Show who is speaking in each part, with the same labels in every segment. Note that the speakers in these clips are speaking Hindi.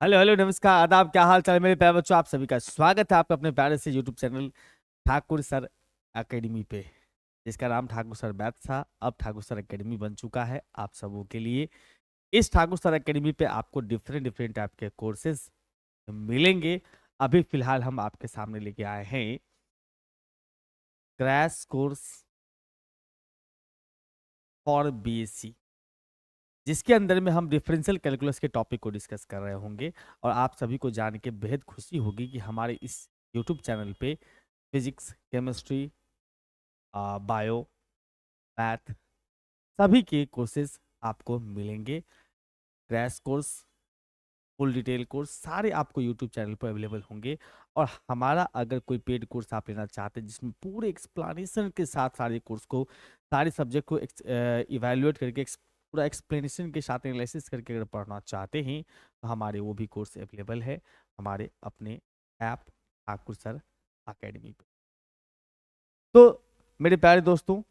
Speaker 1: हेलो हेलो नमस्कार आदाब, क्या हाल चाल है मेरे प्यारे बच्चों। आप सभी का स्वागत है आपके अपने प्यारे से YouTube channel Thakur sir academy पे, जिसका नाम ठाकुर सर मैथ था, अब ठाकुर सर एकेडमी बन चुका है आप सबों के लिए। इस ठाकुर सर एकेडमी पे आपको डिफरेंट डिफरेंट टाइप के कोर्सेज मिलेंगे। अभी फिलहाल हम आपके सामने लेके आए हैं क्रैश कोर्स फॉर बीएससी, जिसके अंदर में हम डिफरेंशियल कैलकुलस के टॉपिक को डिस्कस कर रहे होंगे। और आप सभी को जान के बेहद खुशी होगी कि हमारे इस यूट्यूब चैनल पे फिजिक्स, केमिस्ट्री, बायो, मैथ सभी के कोर्सेज आपको मिलेंगे। Crash course, full detail course सारे आपको यूट्यूब चैनल पर अवेलेबल होंगे। और हमारा अगर कोई पेड कोर्स आप लेना चाहते हैं जिसमें पूरे एक्सप्लेनेशन के साथ सारे कोर्स को, सारे सब्जेक्ट को इवेल्युएट करके पूरा एक्सप्लेनेशन के साथ एनालिसिस करके अगर पढ़ना चाहते हैं तो हमारे वो भी कोर्स अवेलेबल है हमारे अपने ऐप ठाकुर सर अकेडमी पे। तो मेरे प्यारे दोस्तों,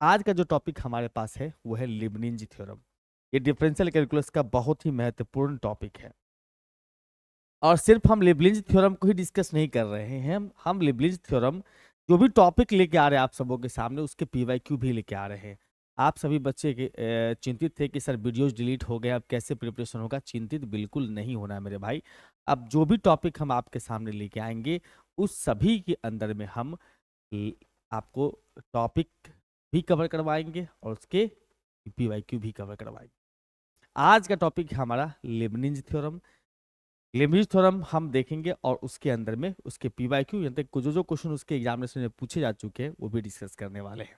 Speaker 1: आज का जो टॉपिक हमारे पास है वो है लिबनिंज थ्योरम। ये डिफरेंशियल कैलकुलस का बहुत ही महत्वपूर्ण टॉपिक है। और सिर्फ हम लिबनिंज थ्योरम को ही डिस्कस नहीं कर रहे हैं, हम लिबनिंज थ्योरम जो भी टॉपिक लेके आ रहे हैं आप सबों के सामने, उसके पीवाईक्यू भी लेके आ रहे हैं। आप सभी बच्चे के चिंतित थे कि सर वीडियोस डिलीट हो गए, अब कैसे प्रिपरेशन होगा। चिंतित बिल्कुल नहीं होना है मेरे भाई। अब जो भी टॉपिक हम आपके सामने लेके आएंगे उस सभी के अंदर में हम आपको टॉपिक भी कवर करवाएंगे और उसके पीवाईक्यू भी कवर करवाएंगे। आज का टॉपिक है हमारा लिबनिंज थ्योरम। लिबनिंज थ्योरम हम देखेंगे और उसके अंदर में उसके पीवाईक्यू यानी कि जो क्वेश्चन उसके एग्जामिनेशन में पूछे जा चुके हैं वो भी डिस्कस करने वाले हैं।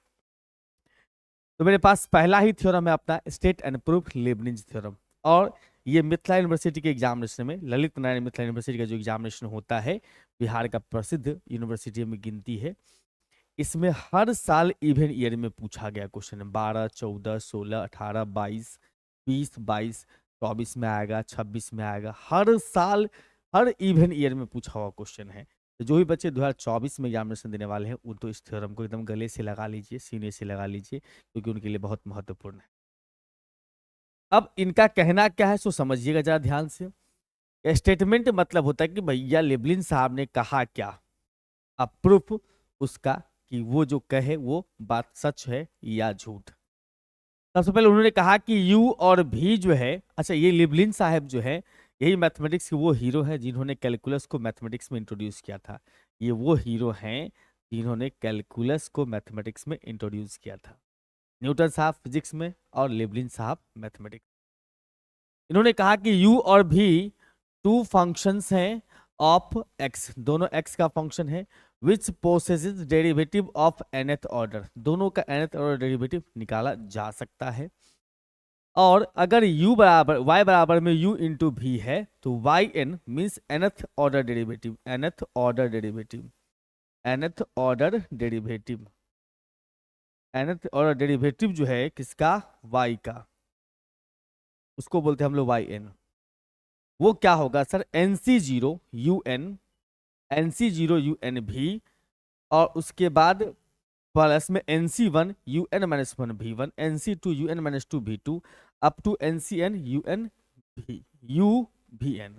Speaker 1: तो मेरे पास पहला ही थ्योरम है अपना स्टेट एंड प्रूफ लिबनिंज थ्योरम। और ये मिथिला यूनिवर्सिटी के एग्जामिनेशन में, ललित नारायण मिथिला यूनिवर्सिटी का जो एग्जामिनेशन होता है, बिहार का प्रसिद्ध यूनिवर्सिटी में गिनती है। इसमें हर साल इवन ईयर में पूछा गया क्वेश्चन है। 12, 14, 16, 18, 22, 20, 22, 24 में आएगा, 26 में आएगा। हर साल हर इवन ईयर में पूछा हुआ क्वेश्चन है। तो जो भी बच्चे 2024 में एग्जामिनेशन देने वाले हैं वो तो इस थ्योरम को एकदम गले से लगा लीजिए, सीने से लगा लीजिए, क्योंकि उनके लिए बहुत महत्वपूर्ण है। अब इनका कहना क्या है सो समझिएगा जरा ध्यान से। स्टेटमेंट मतलब होता है कि भैया लिबलिन साहब ने कहा क्या, अब प्रूफ उसका कि वो जो कहे वो बात सच है या झूठ। सबसे पहले उन्होंने कहा कि यू और भी जो है, अच्छा ये लिबलिन साहब जो है यही मैथमेटिक्स के वो हीरो हैं जिन्होंने कैलकुलस को मैथमेटिक्स में इंट्रोड्यूस किया था। ये वो हीरो हैं जिन्होंने कैलकुलस को मैथमेटिक्स में इंट्रोड्यूस किया था। न्यूटन साहब फिजिक्स में और लिबलिन साहब मैथमेटिक्स। इन्होंने कहा कि यू और भी टू फंक्शंस हैं ऑफ एक्स, दोनों एक्स का फंक्शन है, which possesses derivative of nth order, दोनों का nth ऑर्डर डेरिवेटिव निकाला जा सकता है। और अगर u बराबर y बराबर में u इंटू भी है तो yn means nth order derivative, nth order derivative, nth order derivative, nth order derivative जो है किसका, y का, उसको बोलते हैं हम लोग yn। वो क्या होगा sir, NC0 UN, NC0 UN भी, और उसके बाद प्लस में NC1 UN minus 1 V1, NC2 UN minus 2 V2 up to NCN UN U VN।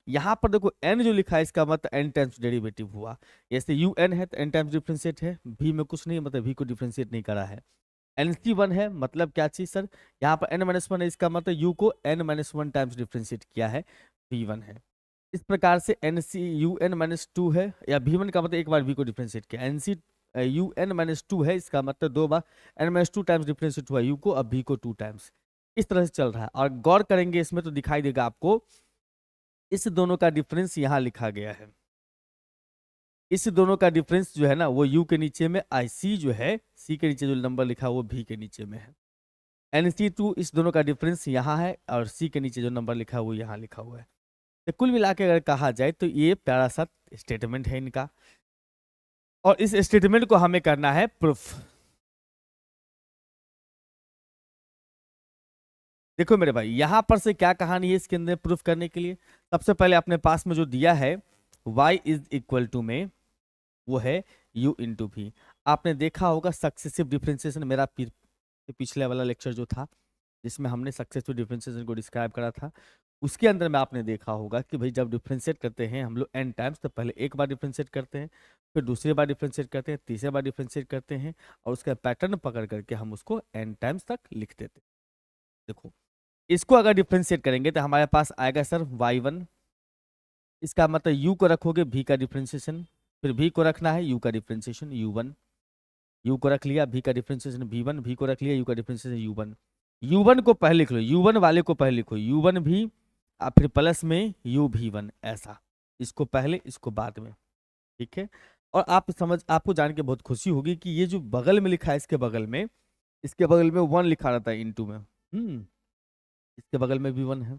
Speaker 1: यहाँ पर देखो n जो लिखा है इसका मतलब n टाइम्स डेरिवेटिव हुआ। जैसे UN है तो n टाइम्स डिफरेंशिएट है, V में कुछ नहीं मतलब V को डिफरेंशिएट नहीं करा है। NC1 है मतलब क्या चीज सर, यहाँ पर n माइनस 1 है, इसका मतलब U को n माइनस 1 टाइम्स डिफरेंशिएट किया है, V1 है। इस प्रकार से NC UN माइनस 2 है, या V1 का मतलब एक बार V को डिफरेंशिएट किया। NC UN माइनस 2 है, इसका मतलब दो बार n माइनस 2 टाइम्स डिफरेंशिएट हुआ U को, अब V को 2 टाइम्स। इस तरह से चल रहा है। और गौर करेंगे इसमें तो दिखाई देगा आपको, इस दोनों का डिफरेंस यहाँ लिखा गया है। इस दोनों का डिफरेंस जो है ना वो U के नीचे में, IC जो है C के नीचे जो नंबर लिखा है वो V के नीचे में है। NC2 इस दोनों का डिफरेंस यहाँ है और C के नीचे जो नंबर लिखा है वो यहाँ लिखा हुआ है। तो कुल मिला के अगर कहा जाए तो ये प्यारा सा स्टेटमेंट है इनका, और इस स्टेटमेंट को हमें करना है प्रूफ। देखो मेरे भाई यहां पर से क्या कहानी है इसके अंदर प्रूफ करने के लिए। सबसे पहले अपने पास में जो दिया है y इज इक्वल टू में वो है u इंटू भी। आपने देखा होगा सक्सेसिव डिफरेंशिएशन, मेरा पिछले वाला लेक्चर जो था जिसमें हमने सक्सेसिव डिफरेंशिएशन को डिस्क्राइब करा था, उसके अंदर में आपने देखा होगा कि भाई जब डिफ्रेंशिएट करते हैं हम लोग n टाइम्स, तो पहले एक बार डिफ्रेंशिएट करते हैं, फिर दूसरी बार डिफ्रेंशिएट करते हैं, तीसरी बार डिफ्रेंशिएट करते हैं, और उसका पैटर्न पकड़ करके हम उसको n टाइम्स तक लिख देते हैं। देखो, इसको अगर डिफ्रेंशिएट करेंगे तो हमारे पास आएगा सर y1, इसका मतलब u को रखोगे v का डिफ्रेंशिएशन, फिर v को रखना है u का डिफ्रेंशिएशन u1, u को रख लिया, v का डिफ्रेंशिएशन v1, v को रख लिया, u का डिफ्रेंशिएशन u1। u1 को पहले लिख लो, u1 वाले को पहले लिखो u1 भी, और फिर प्लस में u v1, ऐसा, इसको पहले इसको बाद में, ठीक है। और आपको जान के बहुत खुशी होगी कि ये जो बगल में लिखा है, इसके बगल में 1 लिखा रहता है इनटू में, इसके बगल में भी 1 है,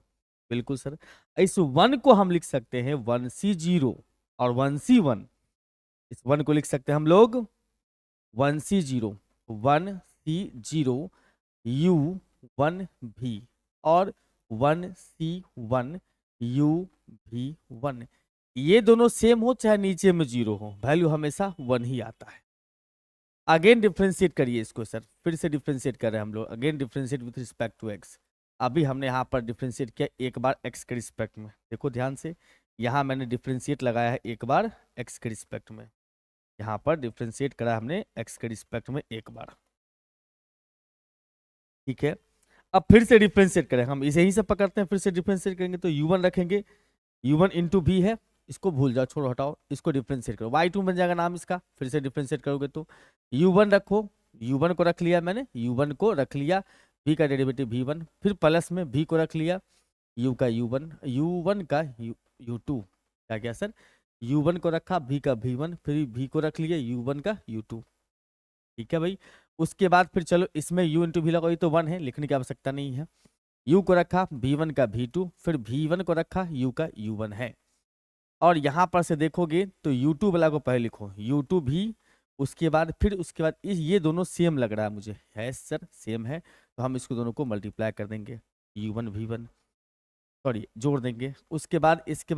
Speaker 1: बिल्कुल सर। इस 1 को हम लिख सकते हैं 1c0 और 1c1, इस 1 को लिख सकते हैं हम लोग 1c0 u1v और 1c1 uv1। ये दोनों सेम हो चाहे नीचे में 0 हो, वैल्यू हमेशा 1 ही आता है। अगेन डिफ्रेंशिएट करिए इसको सर, फिर से डिफ्रेंशिएट कर रहे हैं हम लोग, again differentiate with respect to x। अभी हमने यहाँ पर डिफ्रेंशिएट किया एक बार x के रिस्पेक्ट में, देखो ध्यान से, यहाँ मैंने डिफ्रेंशिएट लगाया है एक बार x के रिस्पेक्ट में, यहाँ पर डिफ्रेंशिएट करा हमने x के रिस्पेक्ट में एक बार, ठीक है। अब फिर से डिफ्रेंशिएट करें, हम इसे ही से पकड़ते हैं, फिर से डिफ्रेंशिएट करेंगे तो u1 रखेंगे, u1 इंटू भी है, इसको भूल जाओ, छोड़ो हटाओ, इसको डिफ्रेंशिएट करो, y2 बन जाएगा नाम इसका, फिर से डिफ्रेंशिएट करोगे तो u1 रखो, u1 को रख लिया मैंने, u1 को रख लिया, v का डेरिवेटिव v1, फिर प्लस में v को रख लिया, u का u1, u1 का u2, क्या क्या सर, u1 को रखा, v का v1, फिर v को रख लिया, u1 का u2, ठीक है भाई। उसके बाद फिर चलो इसमें u इंटू भी लगाओ, ये तो 1 है, लिखने की आवश्यकता नहीं है, u को रखा v1 का v2, फिर v1 को रखा u का u1 है। और यहाँ पर से देखोगे तो u2 वाला को पहले लिखो, u2 भी, उसके बाद ये दोनों सेम लग रहा है मुझे, है सर सेम है, तो हम इसको दोनों को मल्टीप्लाई कर देंगे, u1 v1, सॉरी जोड़ देंगे, उसके बाद इसके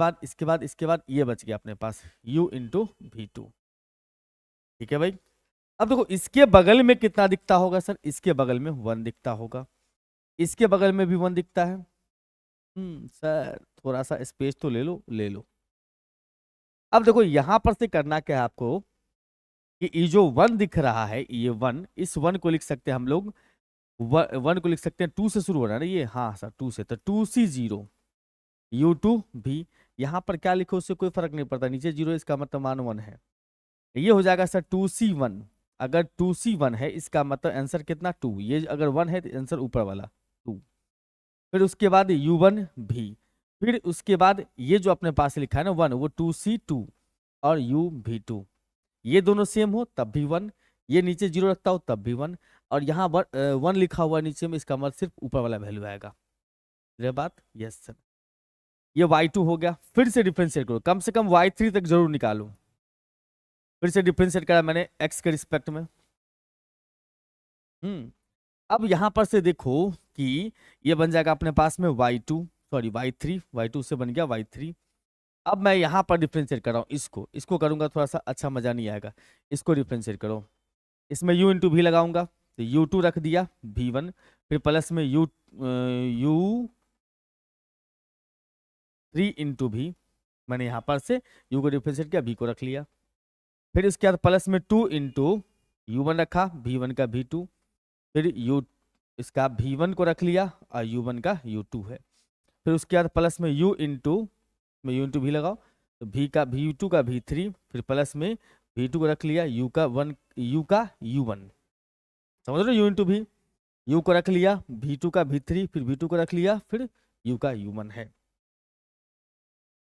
Speaker 1: बाद ये बच गया अपने पास u इंटू v2, ठीक है भाई। अब देखो इसके बगल में कितना दिखता होगा सर, इसके बगल में 1 दिखता होगा, इसके बगल में भी 1 दिखता है, सर थोड़ा सा स्पेस तो ले लो। अब देखो यहां पर से करना क्या है आपको, कि ये जो 1 दिख रहा है, ये 1, इस 1 को लिख सकते हैं हम लोग, 1 को लिख सकते हैं 2 से शुरू हो रहा है ना ये, हाँ सर 2 से, तो 2c0 u2 भी, यहाँ पर क्या लिखो उससे कोई फर्क नहीं पड़ता, नीचे 0 इसका मतलब मान 1 है, ये हो जाएगा सर 2c1, अगर 2c1 है इसका मतलब आंसर कितना 2, ये अगर 1 है तो आंसर ऊपर वाला 2, फिर उसके बाद u1 भी, फिर उसके बाद ये जो अपने पास लिखा है ना 1, वो 2c2 और uv2, ये दोनों सेम हो तब भी 1, ये नीचे 0 रखता हो तब भी 1, और यहाँ 1 लिखा हुआ नीचे में, इसका मतलब सिर्फ ऊपर वाला वैल्यू आएगा, ये बात, यस सर। ये y2 हो गया, फिर से डिफरेंशिएट करो, कम से कम y3 तक जरूर निकालो, फिर से डिफरेंशिएट करा मैंने x के रिस्पेक्ट में, अब यहां पर से देखो कि ये बन जाएगा अपने पास में y2, सॉरी y3, y2 से बन गया y3। अब मैं यहाँ पर डिफ्रेंशिएट कर रहा हूँ, इसको करूंगा थोड़ा सा अच्छा मजा नहीं आएगा, इसको डिफ्रेंशिएट करो, इसमें u इंटू भी लगाऊंगा, तो u2 रख दिया v1, फिर प्लस में u3 इंटू भी, मैंने यहाँ पर से u को डिफ्रेंशिएट किया, v को रख लिया, फिर इसके बाद प्लस में 2 इंटू u1 रखा, v1 का v2, फिर इसका v1 को रख लिया और u1 का u2 है, फिर उसके बाद प्लस में u इंटू भी लगाओ, तो v2 का v3, फिर प्लस में v2 को रख लिया, u का u1, समझ रहे हो, u इंटू भी, u को रख लिया, v2 का v3, फिर v2 को रख लिया, फिर u का u1 है।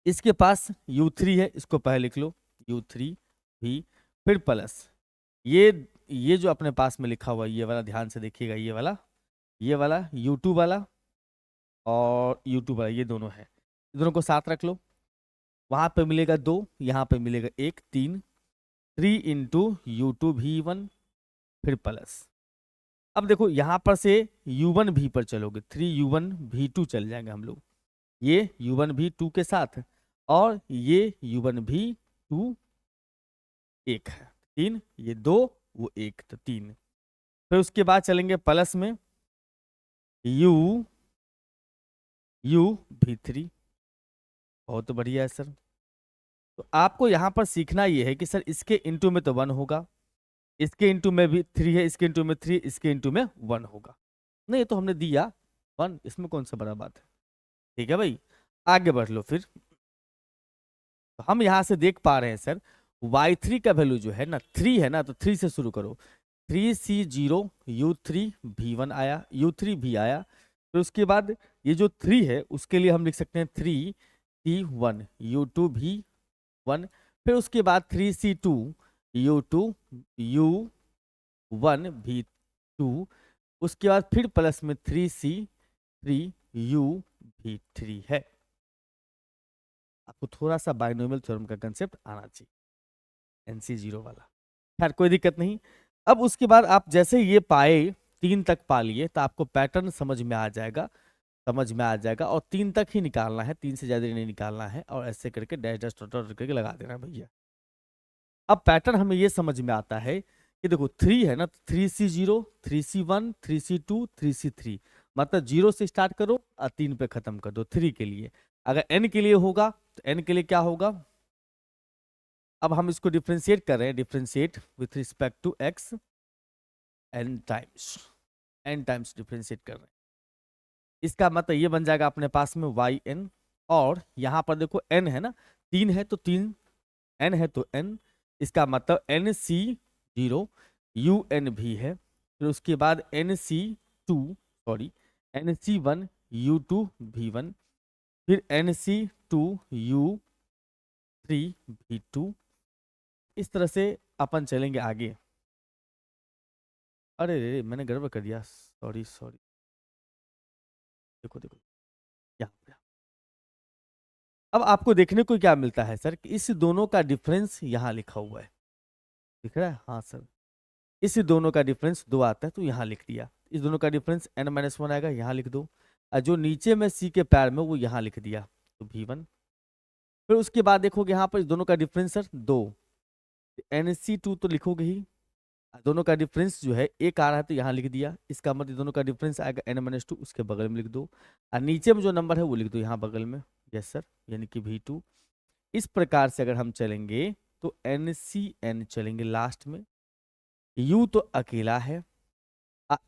Speaker 1: इसके पास u3 है, इसको पहले लिख लो, u3 भी, फिर प्लस ये जो अपने पास में लिखा हुआ ये वाला, ध्यान से देखिएगा, ये वाला u2 वाला और u2 वाला, ये दोनों है, दोनों को साथ रख लो, वहां पे मिलेगा 2, यहाँ पे मिलेगा 1, 3 इंटू u2 v1, फिर प्लस। अब देखो यहाँ पर से u1 v पर चलोगे, 3u1 v2 चल जाएंगे हम लोग, ये u1 v2 के साथ, और ये u1 v2 1 है, 3, ये 2 वो 1, तो 3, फिर उसके बाद चलेंगे प्लस में u v3। बहुत बढ़िया है सर। तो आपको यहाँ पर सीखना ये है कि सर इसके इंटू में तो 1 होगा, इसके इंटू में भी 3 है, इसके इंटू में 3, इसके इंटू में 1 होगा। नहीं, ये तो हमने दिया 1, इसमें कौन सा बड़ा बात है। ठीक है भाई, आगे बढ़ लो फिर। तो हम यहाँ से देख पा रहे हैं सर y3 का वैल्यू जो है ना 3 है ना, तो 3 से शुरू करो। 3c0 u3 v1 आया, u3 भी आया। फिर उसके बाद ये जो 3 है उसके लिए हम लिख सकते हैं 3c1 u2 भी 1। फिर उसके बाद 3c2 u2 u1 भी 2। उसके बाद फिर प्लस में 3c3 u भी 3 है। आपको थोड़ा सा बाइनोमियल थ्योरम का कंसेप्ट आना चाहिए, NC0 वाला। खैर कोई दिक्कत नहीं। अब उसके बाद आप जैसे ये पाए 3 तक पा लिए तो आपको पैटर्न समझ में आ जाएगा, और 3 तक ही निकालना है, 3 से ज्यादा नहीं निकालना है। और ऐसे करके डैश डैश डॉट डॉट करके लगा देना भैया। अब पैटर्न हमें ये समझ में आता है कि देखो 3 है ना, तो 3c0 3c1 3c2 3c3, मतलब 0 से स्टार्ट करो और 3 पे खत्म कर दो 3 के लिए। अगर n के लिए होगा तो n के लिए क्या होगा। अब हम इसको डिफ्रेंशिएट कर रहे हैं, differentiate with respect to x n times differentiate कर रहे हैं। इसका मतलब ये बन जाएगा अपने पास में yn। और यहाँ पर देखो n है ना, 3 है तो 3, n है तो n, इसका मतलब NC0 UN भी है। फिर उसके बाद NC1 U2 V1, फिर NC2 U3 V2। इस तरह से अपन चलेंगे आगे। अरे रे मैंने गड़बड़ कर दिया, सॉरी। देखो यहाँ पे अब आपको देखने को क्या मिलता है सर कि इस दोनों का डिफरेंस यहाँ लिखा हुआ है, दिख रहा है। हाँ सर, इस दोनों का डिफरेंस 2 आता है तो यहाँ लिख दिया। इस दोनों का डिफरेंस n-1 आएगा, यहाँ लिख दो। और जो नीचे में c के पैर में वो यहाँ लिख दिया, तो v1। फिर उसके बाद देखोगे यहाँ पर इस दोनों का डिफरेंस सर 2, NC2 तो लिखोगे ही। दोनों का डिफरेंस जो है एक आ रहा है तो यहाँ लिख दिया, इसका मतलब दोनों का डिफरेंस आएगा n-2, उसके बगल में लिख दो। और नीचे में जो नंबर है वो लिख दो यहाँ बगल में, यस सर, यानी कि v2। इस प्रकार से अगर हम चलेंगे तो NCN चलेंगे लास्ट में, U तो अकेला है,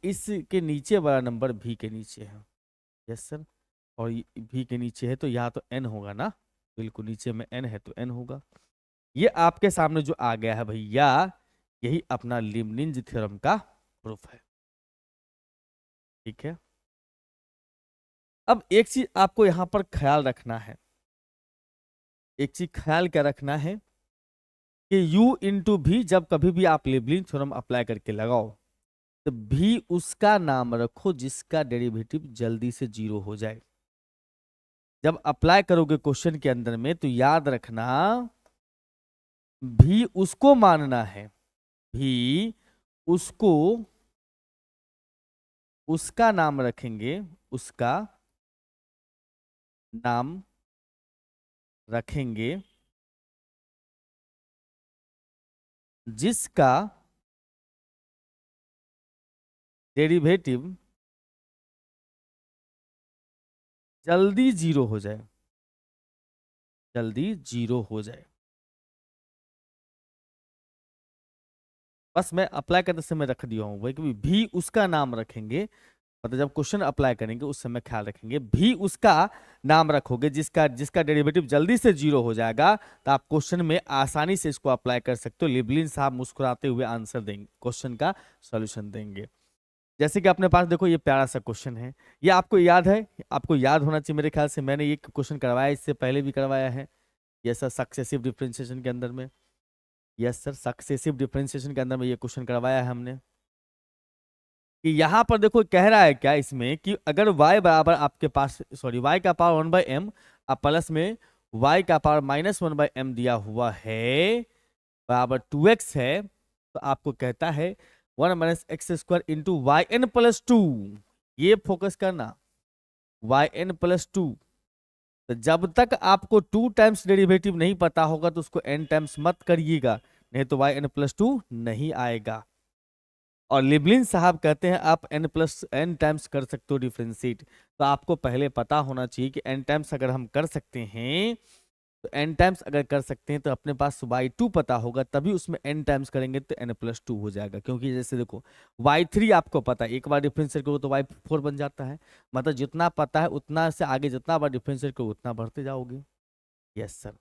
Speaker 1: इसके नीचे वाला नंबर V के नीचे है, यस सर। और V के नीचे है तो यहाँ तो N होगा ना, बिल्कुल नीचे में N है तो N होगा। ये आपके सामने जो आ गया है भैया, यही अपना लीबनिज थ्योरम का प्रूफ है। ठीक है, अब एक चीज आपको यहां पर ख्याल रखना है, एक चीज ख्याल क्या रखना है कि U इंटू भी जब कभी भी आप लीबनिज थ्योरम अप्लाई करके लगाओ तो भी उसका नाम रखो जिसका डेरिवेटिव जल्दी से 0 हो जाए। जब अप्लाई करोगे क्वेश्चन के अंदर में तो याद रखना भी उसको मानना है, भी उसको, उसका नाम रखेंगे, उसका नाम रखेंगे जिसका डेरिवेटिव जल्दी 0 हो जाए, जल्दी 0 हो जाए। बस मैं अप्लाई करते समय रख दिया हूं वही कि भी उसका नाम रखेंगे, मतलब जब क्वेश्चन अप्लाई करेंगे उस समय ख्याल रखेंगे भी उसका नाम रखोगे जिसका जिसका डेरिवेटिव जल्दी से 0 हो जाएगा, तो आप क्वेश्चन में आसानी से इसको अप्लाई कर सकते हो। लिबलिन साहब मुस्कुराते हुए आंसर देंगे, क्वेश्चन का सॉल्यूशन देंगे। जैसे कि अपने पास देखो ये प्यारा सा क्वेश्चन है, ये आपको याद है, आपको याद होना चाहिए मेरे ख्याल से, मैंने ये क्वेश्चन करवाया, इससे पहले भी करवाया है। यस सर, सक्सेसिव डिफरेंशिएशन के अंदर में, यस सर, सक्सेसिव डिफरेंशिएशन के अंदर में ये क्वेश्चन करवाया है हमने। कि यहाँ पर देखो कह रहा है क्या इसमें कि अगर y बराबर आपके पास, सॉरी, y का पावर 1/m और प्लस में y का पावर -1/m दिया हुआ है बराबर 2x है, तो आपको कहता है 1 - x² इंटू yn+2। ये फोकस करना, yn+2। तो जब तक आपको 2 टाइम्स डेरिवेटिव नहीं पता होगा तो उसको n टाइम्स मत करिएगा, नहीं तो yn+2 नहीं आएगा। और लिबलिन साहब कहते हैं आप n+n टाइम्स कर सकते हो डिफ्रेंशिएट। तो आपको पहले पता होना चाहिए कि n टाइम्स अगर हम कर सकते हैं, तो n टाइम्स अगर कर सकते हैं तो अपने पास y2 पता होगा, तभी उसमें n टाइम्स करेंगे तो n+2 हो जाएगा। क्योंकि जैसे देखो y3 आपको पता है, एक बार डिफरेंशिएट करो तो y4 बन जाता है। मतलब जितना पता है उतना से आगे जितना बार डिफरेंशिएट करो उतना बढ़ते जाओगे। Yes sir.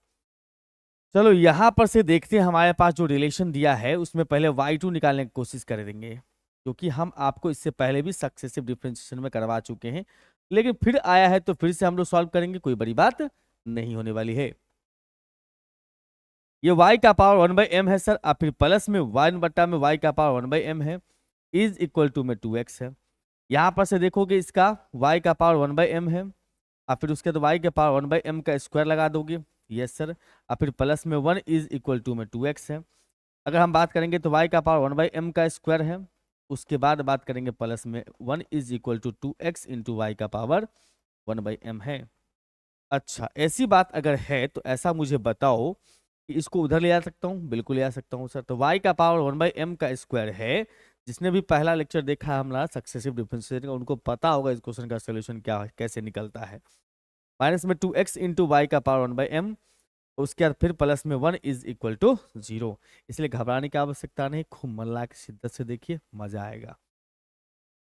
Speaker 1: चलो यहाँ पर से देखते हैं, हमारे पास जो रिलेशन दिया है उसमें पहले y2 निकालने की कोशिश करेंगे, क्योंकि हम आपको इससे पहले भी सक्सेसिव डिफरेंशिएशन में करवा चुके हैं, लेकिन फिर आया है तो फिर से हम लोग सॉल्व करेंगे, कोई बड़ी बात नहीं होने वाली है। ये y का पावर 1/m है सर, और फिर प्लस में 1 में y का पावर 1/m है, इज इक्वल टू में 2x है। यहाँ पर से देखोगे इसका y का पावर 1/m है, और फिर उसके बाद y के पावर 1/m का स्क्वायर लगा दोगे। Yes sir. और फिर प्लस में 1 इज इक्वल टू में 2x है। अगर हम बात करेंगे तो y का पावर 1/m का स्क्वायर है, उसके बाद बात करेंगे प्लस में 1 is equal to 2x into y का पावर 1/m है। अच्छा, ऐसी बात अगर है तो ऐसा मुझे बताओ कि इसको उधर ले आ सकता हूँ? बिल्कुल ले आ सकता हूँ सर। तो y का पावर 1/m का स्क्वायर है। जिसने भी पहला लेक्चर देखा है हमारा सक्सेसिव डिफरेंशिएशन का, उनको पता होगा इस क्वेश्चन का सोल्यूशन क्या कैसे निकलता है। माइनस में 2x इंटू वाई का पावर 1/m, उसके बाद फिर प्लस में 1 इज इक्वल टू 0। इसलिए घबराने की आवश्यकता नहीं, खूब मन लगा के शिद्दत से देखिए, मजा आएगा।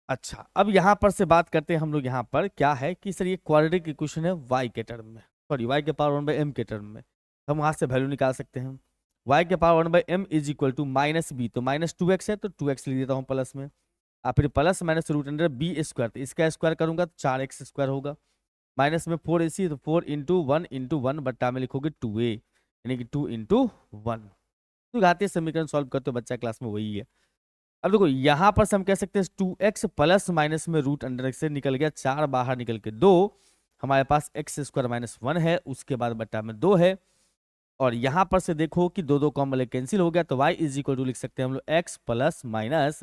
Speaker 1: अच्छा, अब यहाँ पर से बात करते हैं हम लोग। यहाँ पर क्या है कि सर ये क्वाड्रेटिक इक्वेशन है y के टर्म में, सॉरी y के पावर 1/m के टर्म में। हम वहां से वैल्यू निकाल सकते हैं। y के power 1/m is equal to -b, तो -2x है तो 2x लिख देता हूँ प्लस में, और फिर plus minus root under B square, तो इसका स्क्वायर करूंगा तो 4x स्क्वायर होगा। माइनस में 4ac, तो 4 इंटू 1 इंटू 1 बट्टा में लिखोगे 2a, यानी कि 2 इंटू 1। तो घातीय समीकरण सॉल्व करते हो बच्चा क्लास में वही है। अब देखो यहाँ पर से हम कह सकते हैं 2x प्लस माइनस में रूट अंडर x से निकल गया 4, बाहर निकल के 2, हमारे पास x स्क्वायर माइनस 1 है, उसके बाद बट्टा में 2 है। और यहाँ पर से देखो कि दो कॉमन कैंसिल हो गया, तो y इज इक्वल टू लिख सकते हैं हम लोग x plus minus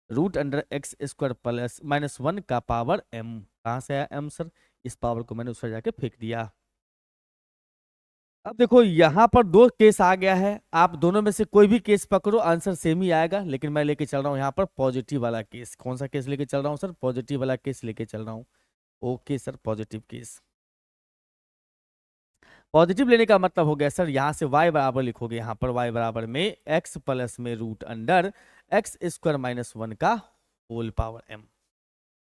Speaker 1: root under x square plus -1 का पावर m। कहाँ से आया m सर? इस पावर को मैंने उस पर जाके फेंक दिया। अब देखो यहाँ पर दो केस आ गया है, आप दोनों में से कोई भी केस पकड़ो आंसर सेम ही आएगा, लेकिन मैं लेके चल रहा हूँ यहाँ पर पॉजिटिव वाला केस। कौन सा केस लेके चल रहा हूँ सर? पॉजिटिव वाला केस लेके चल रहा हूँ। Okay sir, positive case. Positive लेने का मतलब हो गया सर, यहाँ से y बराबर लिखोगे, यहाँ पर y बराबर में x प्लस में रूट अंडर एक्स स्क्वायर -1 का होल पावर m।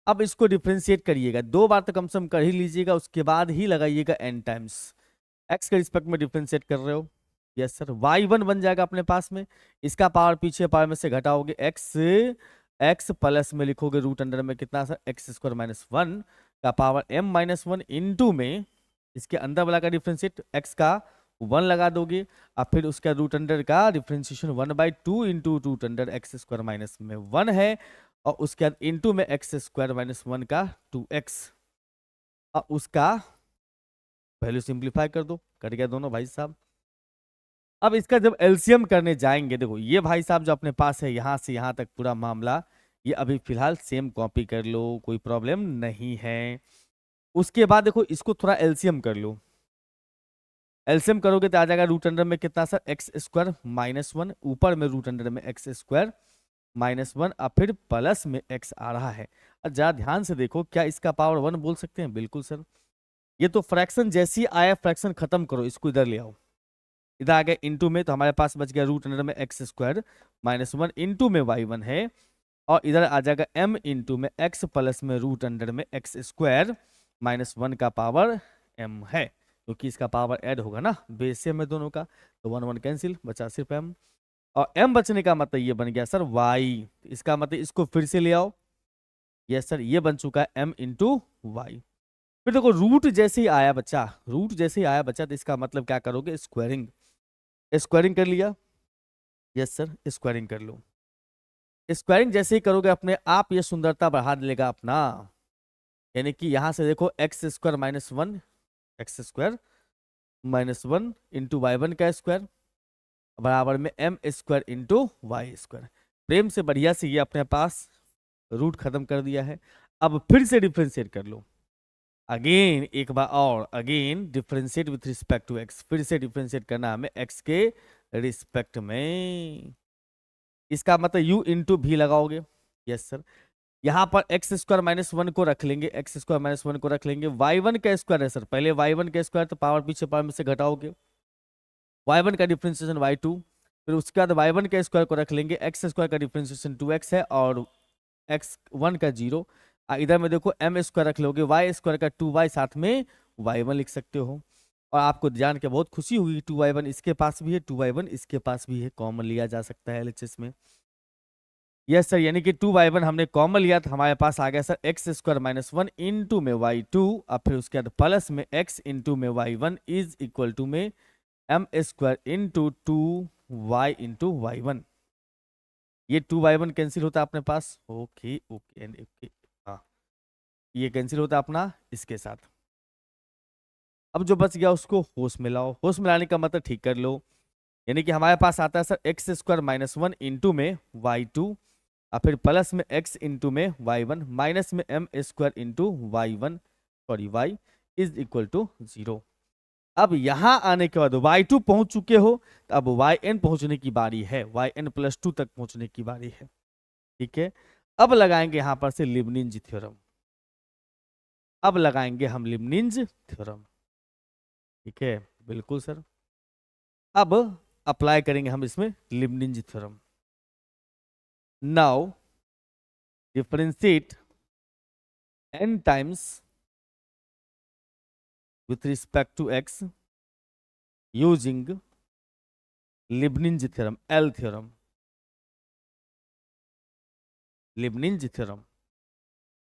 Speaker 1: अब इसको डिफ्रेंशिएट करिएगा, 2 बार तो कम से कम कर ही लीजिएगा, उसके बाद ही लगाइएगा n टाइम्स। x के रिस्पेक्ट में डिफ्रेंशिएट कर रहे हो। यस सर, y1 बन जाएगा अपने पास में, इसका पावर पीछे पावर में से घटाओगे x प्लस में लिखोगे रूट अंडर में कितना सर? एक्स स्क्वायर -1 का पावर m -1 इंटू में इसके अंदर वाला का डिफ्रेंशिएट x का 1 लगा दोगे, और फिर उसका रूट अंडर का differentiation 1/2 into root under x square minus में 1 है, और उसके बाद इंटू में एक्स स्क्वायर -1 का 2x, और उसका वैल्यू सिंप्लीफाई कर दो, कट गया दोनों भाई साहब। अब इसका जब एलसीएम करने जाएंगे, देखो ये भाई साहब जो अपने पास है यहां से यहां तक पूरा मामला, ये अभी फिलहाल सेम कॉपी कर लो, कोई प्रॉब्लम नहीं है। उसके बाद देखो इसको थोड़ा एलसीएम कर लो। एलसीएम करोगे तो आ जाएगा रूट अंडर में कितना सर? एक्स स्क्वायर -1, ऊपर में रूट अंडर में एक्स स्क्वायर -1, और फिर प्लस में एक्स आ रहा है। अब जरा ध्यान से देखो, क्या इसका पावर 1 बोल सकते हैं? बिल्कुल सर। ये तो फ्रैक्शन जैसी आया, फ्रैक्शन खत्म करो, इसको इधर ले आओ, इधर आ गया इंटू में, तो हमारे पास बच गया रूट अंडर में एक्स स्क्वायर -1 इंटू में y1 है, और इधर आ जाएगा m इंटू में x प्लस में रूट अंडर में एक्स स्क्वायर -1 का पावर m है, क्योंकि इसका पावर ऐड होगा ना, बेस से में दोनों का, तो 1 1 कैंसिल, बचा सिर्फ m। और m बचने का मतलब ये बन गया सर y, इसका मतलब इसको फिर से ले आओ। यस सर, ये बन चुका है m इंटू वाई। फिर देखो रूट जैसे ही आया बच्चा, रूट जैसे ही आया बच्चा, तो इसका मतलब क्या करोगे? स्क्वायरिंग। स्क्वायरिंग कर लिया। यस सर, स्क्वायरिंग कर लो। स्क्वायरिंग जैसे ही करोगे अपने आप ये सुंदरता बढ़ा देगा अपना, यानी कि यहां से देखो एक्स स्क्वायर -1 इंटू y1 का स्क्वायर बराबर में m square into Y square. प्रेम से बढ़िया से ये अपने पास रूट खत्म कर दिया है। अब फिर से डिफ्रेंशिएट कर लो, अगेन एक बार और, again differentiate with respect to x, फिर से डिफ्रेंशिएट करना हमें x के रिस्पेक्ट में। इसका मतलब u इंटू भी लगाओगे। Yes sir. यहाँ पर एक्स स्क्वायर माइनस वन को रख लेंगे, एक्स स्क्वायर माइनस वन को रख लेंगे। वाई वन का स्क्वायर है सर, पहले वाई वन का स्क्वायर तो पावर पीछे पावर में से घटाओगे, वाई वन का डिफ्रेंसिएशन वाई टू, फिर उसके बाद वाई वन के स्क्वायर को रख लेंगे, एक्स स्क्वायर का डिफ्रेंसिएशन टू एक्स है और एक्स वन का जीरो। इधर में देखो एम स्क्वायर रख लोगे, वाई स्क्वायर का टू वाई, साथ में वाई वन लिख सकते हो। और आपको जान के बहुत खुशी हुई कि टू वाई वन इसके पास भी है, टू वाई वन इसके पास भी है, कॉमन लिया जा सकता है एलएचएस में। यस सर, यानी कि टू वाई वन हमने कॉमन लिया तो हमारे पास आ गया sir x square minus one into में वाई टू, और फिर उसके बाद प्लस में एक्स इंटू में Y one is equal to में M square into two Y into Y one. ये टू वाई वन कैंसिल होता है अपने पास, ओके ओके एंड ओके, हाँ ये कैंसिल होता है अपना इसके साथ। अब जो बच गया उसको होश में लाओ, होश में लाने का मतलब ठीक कर लो, यानी कि हमारे पास आता है sir x square minus one into में वाई टू, और फिर प्लस में एक्स इंटू में वाई वन, माइनस में M square into Y one, sorry y is equal to zero. अब यहां आने के बाद वाई टू पहुंच चुके हो, तो अब वाई एन पहुंचने की बारी है, वाई एन प्लस टू तक पहुंचने की बारी है। ठीक है, अब लगाएंगे यहां पर से लिबनिंज थ्योरम, अब लगाएंगे हम लिबनिंज थ्योरम। ठीक है, बिल्कुल सर। अब अप्लाई करेंगे हम इसमें Leibniz theorem. Now differentiate n times with respect to x using Leibniz theorem, L theorem, Leibniz theorem।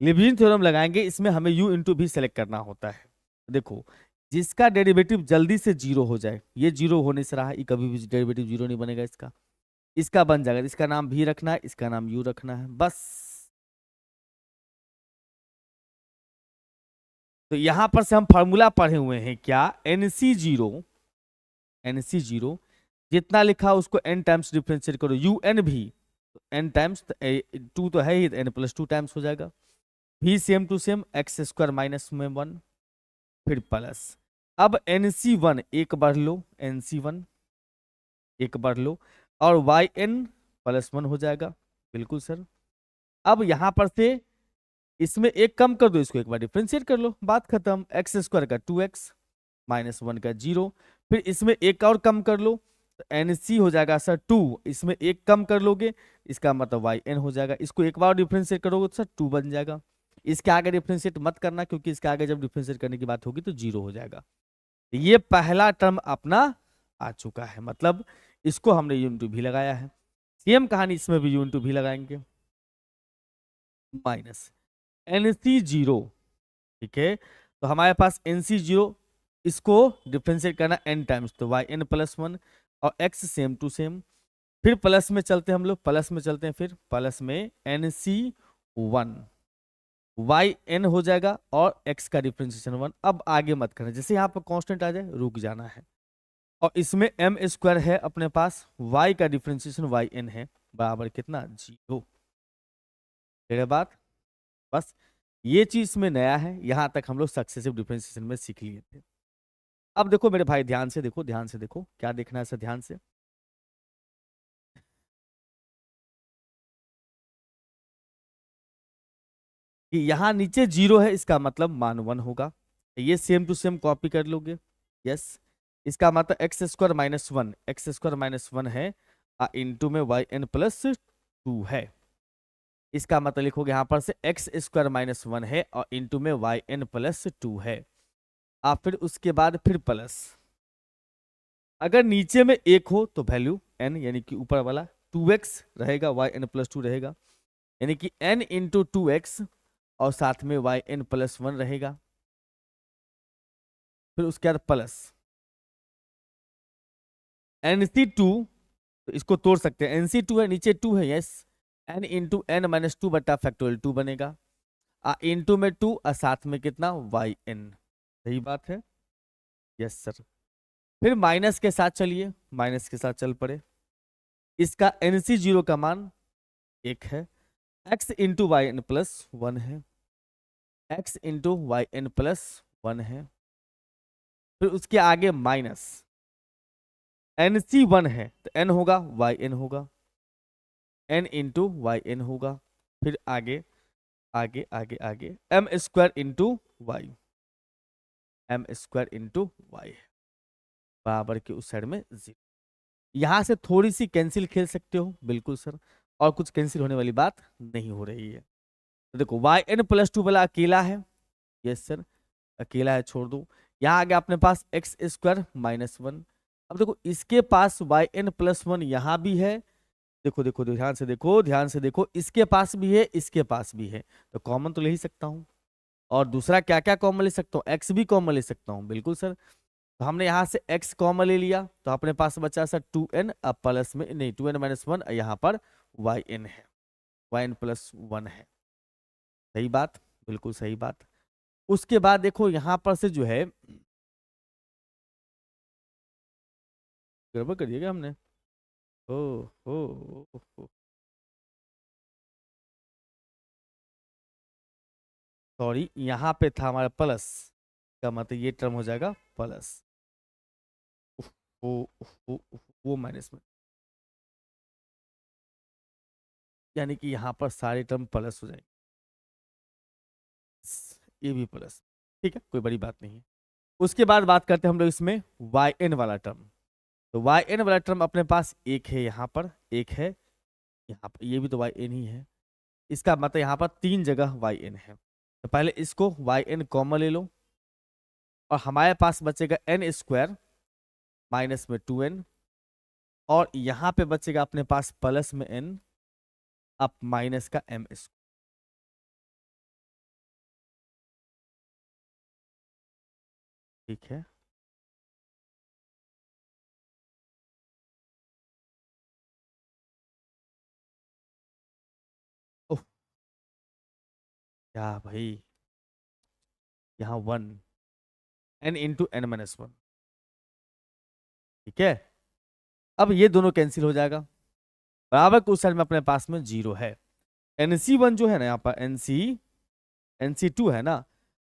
Speaker 1: Leibniz theorem लगाएंगे, इसमें हमें u इंटू भी सेलेक्ट करना होता है। देखो जिसका डेरिवेटिव जल्दी से जीरो हो जाए, ये जीरो होने से रहा, ये कभी भी डेरिवेटिव जीरो नहीं बनेगा इसका, इसका बन जाएगा, इसका नाम भी रखना है, इसका नाम u रखना है, बस। तो यहां पर से हम फॉर्मूला पढ़े हुए हैं क्या, एनसी जीरो, एनसी जीरो जितना लिखा उसको n टाइम्स डिफरेंशिएट करो, यू एन भी n टाइम्स, टू तो है ही, n प्लस टू टाइम्स हो जाएगा, भी same to same x square minus में वन, फिर प्लस। अब एनसी वन एक बार लो, एनसी वन एक बार लो, और वाई एन प्लस वन हो जाएगा, बिल्कुल सर। अब यहां पर से इसमें एक कम कर दो, इसको एक बार डिफरेंशिएट कर लो, बात खत्म, एक्स स्क्वायर का टू एक्स माइनस वन का जीरो, फिर इसमें एक और कम कर लो, तो एन सी हो जाएगा सर टू, इसमें एक कम कर लोगे, इसका मतलब वाई एन हो जाएगा, इसको एक बार डिफरेंशिएट करोगे तो सर टू बन जाएगा। इसके आगे डिफरेंशिएट मत करना, क्योंकि इसके आगे जब डिफरेंशिएट करने की बात होगी तो जीरो हो जाएगा। ये पहला टर्म अपना आ चुका है, मतलब इसको हमने यू इंटू भी लगाया है। सेम कहानी इसमें भी यू इंटू भी लगाएंगे, माइनस एन सी जीरो। ठीक है, तो हमारे पास एन सी जीरो, इसको डिफ्रेंशिएट करना n टाइम्स, तो वाई एन प्लस वन और x सेम टू सेम, फिर प्लस में चलते हैं हम लोग, प्लस में चलते हैं, फिर प्लस में एन सी वन, वाई एन हो जाएगा और x का डिफ्रेंशिएशन वन। अब आगे मत करना, जैसे यहाँ पर कांस्टेंट आ जाए रुक जाना है, और इसमें m स्क्वायर है अपने पास, y का डिफ्रेंशिएशन वाई एन है, बराबर कितना, जीरो। तेरे बात, बस ये चीज में नया है, यहां तक हम लोग सक्सेसिव डिफ्रेंशिएशन में सीख लिए थे। अब देखो मेरे भाई, ध्यान से देखो, ध्यान से देखो, क्या देखना है सर, ध्यान से। कि यहाँ नीचे जीरो है, इसका मतलब मान वन होगा, ये सेम टू सेम कॉपी कर लोगे। यस, इसका मतलब x square minus one, x square minus one है, इंटू में वाई एन प्लस टू है, इसका मतलब लिखोगे यहाँ पर से एक्स स्क्वायर माइनस वन है और इंटू में वाई एन प्लस टू है, आप फिर उसके बाद फिर प्लस, अगर नीचे में एक हो तो वैल्यू एन, यानी कि ऊपर वाला टू एक्स रहेगा, वाई एन प्लस टू रहेगा, यानी कि एन इंटू टू एक्स और साथ में वाई एन प्लस वन रहेगा, फिर उसके बाद प्लस एन सी टू, तो इसको तोड़ सकते हैं, एन सी टू है, नीचे टू है, yes, n into n minus two बटा फैक्टोरियल टू बनेगा, इंटू में टू और साथ में कितना वाई एन, सही बात है, यस सर। फिर माइनस के साथ चलिए, माइनस के साथ चल पड़े, इसका एन सी जीरो का मान एक है, X into Y N plus one है, X into Y N plus one है, फिर उसके आगे माइनस एन सी वन है, तो एन होगा वाई एन होगा, एन इंटू वाई एन होगा। फिर आगे आगे आगे आगे m square into y, m square into y बराबर के उस साइड में 0। यहां से थोड़ी सी कैंसिल खेल सकते हो, बिल्कुल सर, और कुछ कैंसिल होने वाली बात नहीं हो रही है। तो देखो वाई एन प्लस टू वाला अकेला है, यस सर अकेला है, छोड़ दो। यहाँ आ गया अपने पास एक्स स्क्वायर माइनस वन। अब देखो इसके पास वाई एन प्लस वन यहाँ भी है, देखो देखो ध्यान से देखो, ध्यान से देखो, इसके पास भी है, इसके पास भी है, तो कॉमन तो ले ही सकता हूँ। और दूसरा क्या क्या कॉमन ले सकता हूँ, एक्स भी कॉमन ले सकता हूँ, बिल्कुल सर। तो हमने यहाँ से x कॉमन ले लिया, तो अपने पास बचा सर 2n, अब प्लस में नहीं 2n माइनस वन, यहाँ पर yn है, yn प्लस वन है। सही बात, बिल्कुल सही बात। उसके बाद देखो यहाँ पर से जो है, गड़बड़ करिएगा हमने, ओ ओ सॉरी, यहाँ पे था हमारा प्लस का मतलब ये टर्म हो जाएगा प्लस, उफ, वो माइनस में, यानी कि यहाँ पर सारे टर्म प्लस हो जाएंगे, ये भी प्लस, ठीक है, कोई बड़ी बात नहीं है। उसके बाद बात करते हैं हम लोग इसमें वाई एन वाला टर्म। तो वाई एन वाला टर्म अपने पास एक है, यहाँ पर एक है, यहाँ पर ये भी तो वाई एन ही है, इसका मतलब यहाँ पर तीन जगह वाई एन है। तो पहले इसको वाई एन कॉमन ले लो, और हमारे पास बचेगा एन स्क्वायर माइनस में 2n, और यहाँ पे बचेगा अपने पास प्लस में n, अब माइनस का m स्क्वायर, ठीक है। ओह क्या भाई, यहाँ one, n into n minus one, ठीक है। अब ये दोनों कैंसिल हो जाएगा, बराबर के उस साइड में अपने पास में जीरो है। एनसी वन जो है ना, यहाँ पर एनसी टू है ना,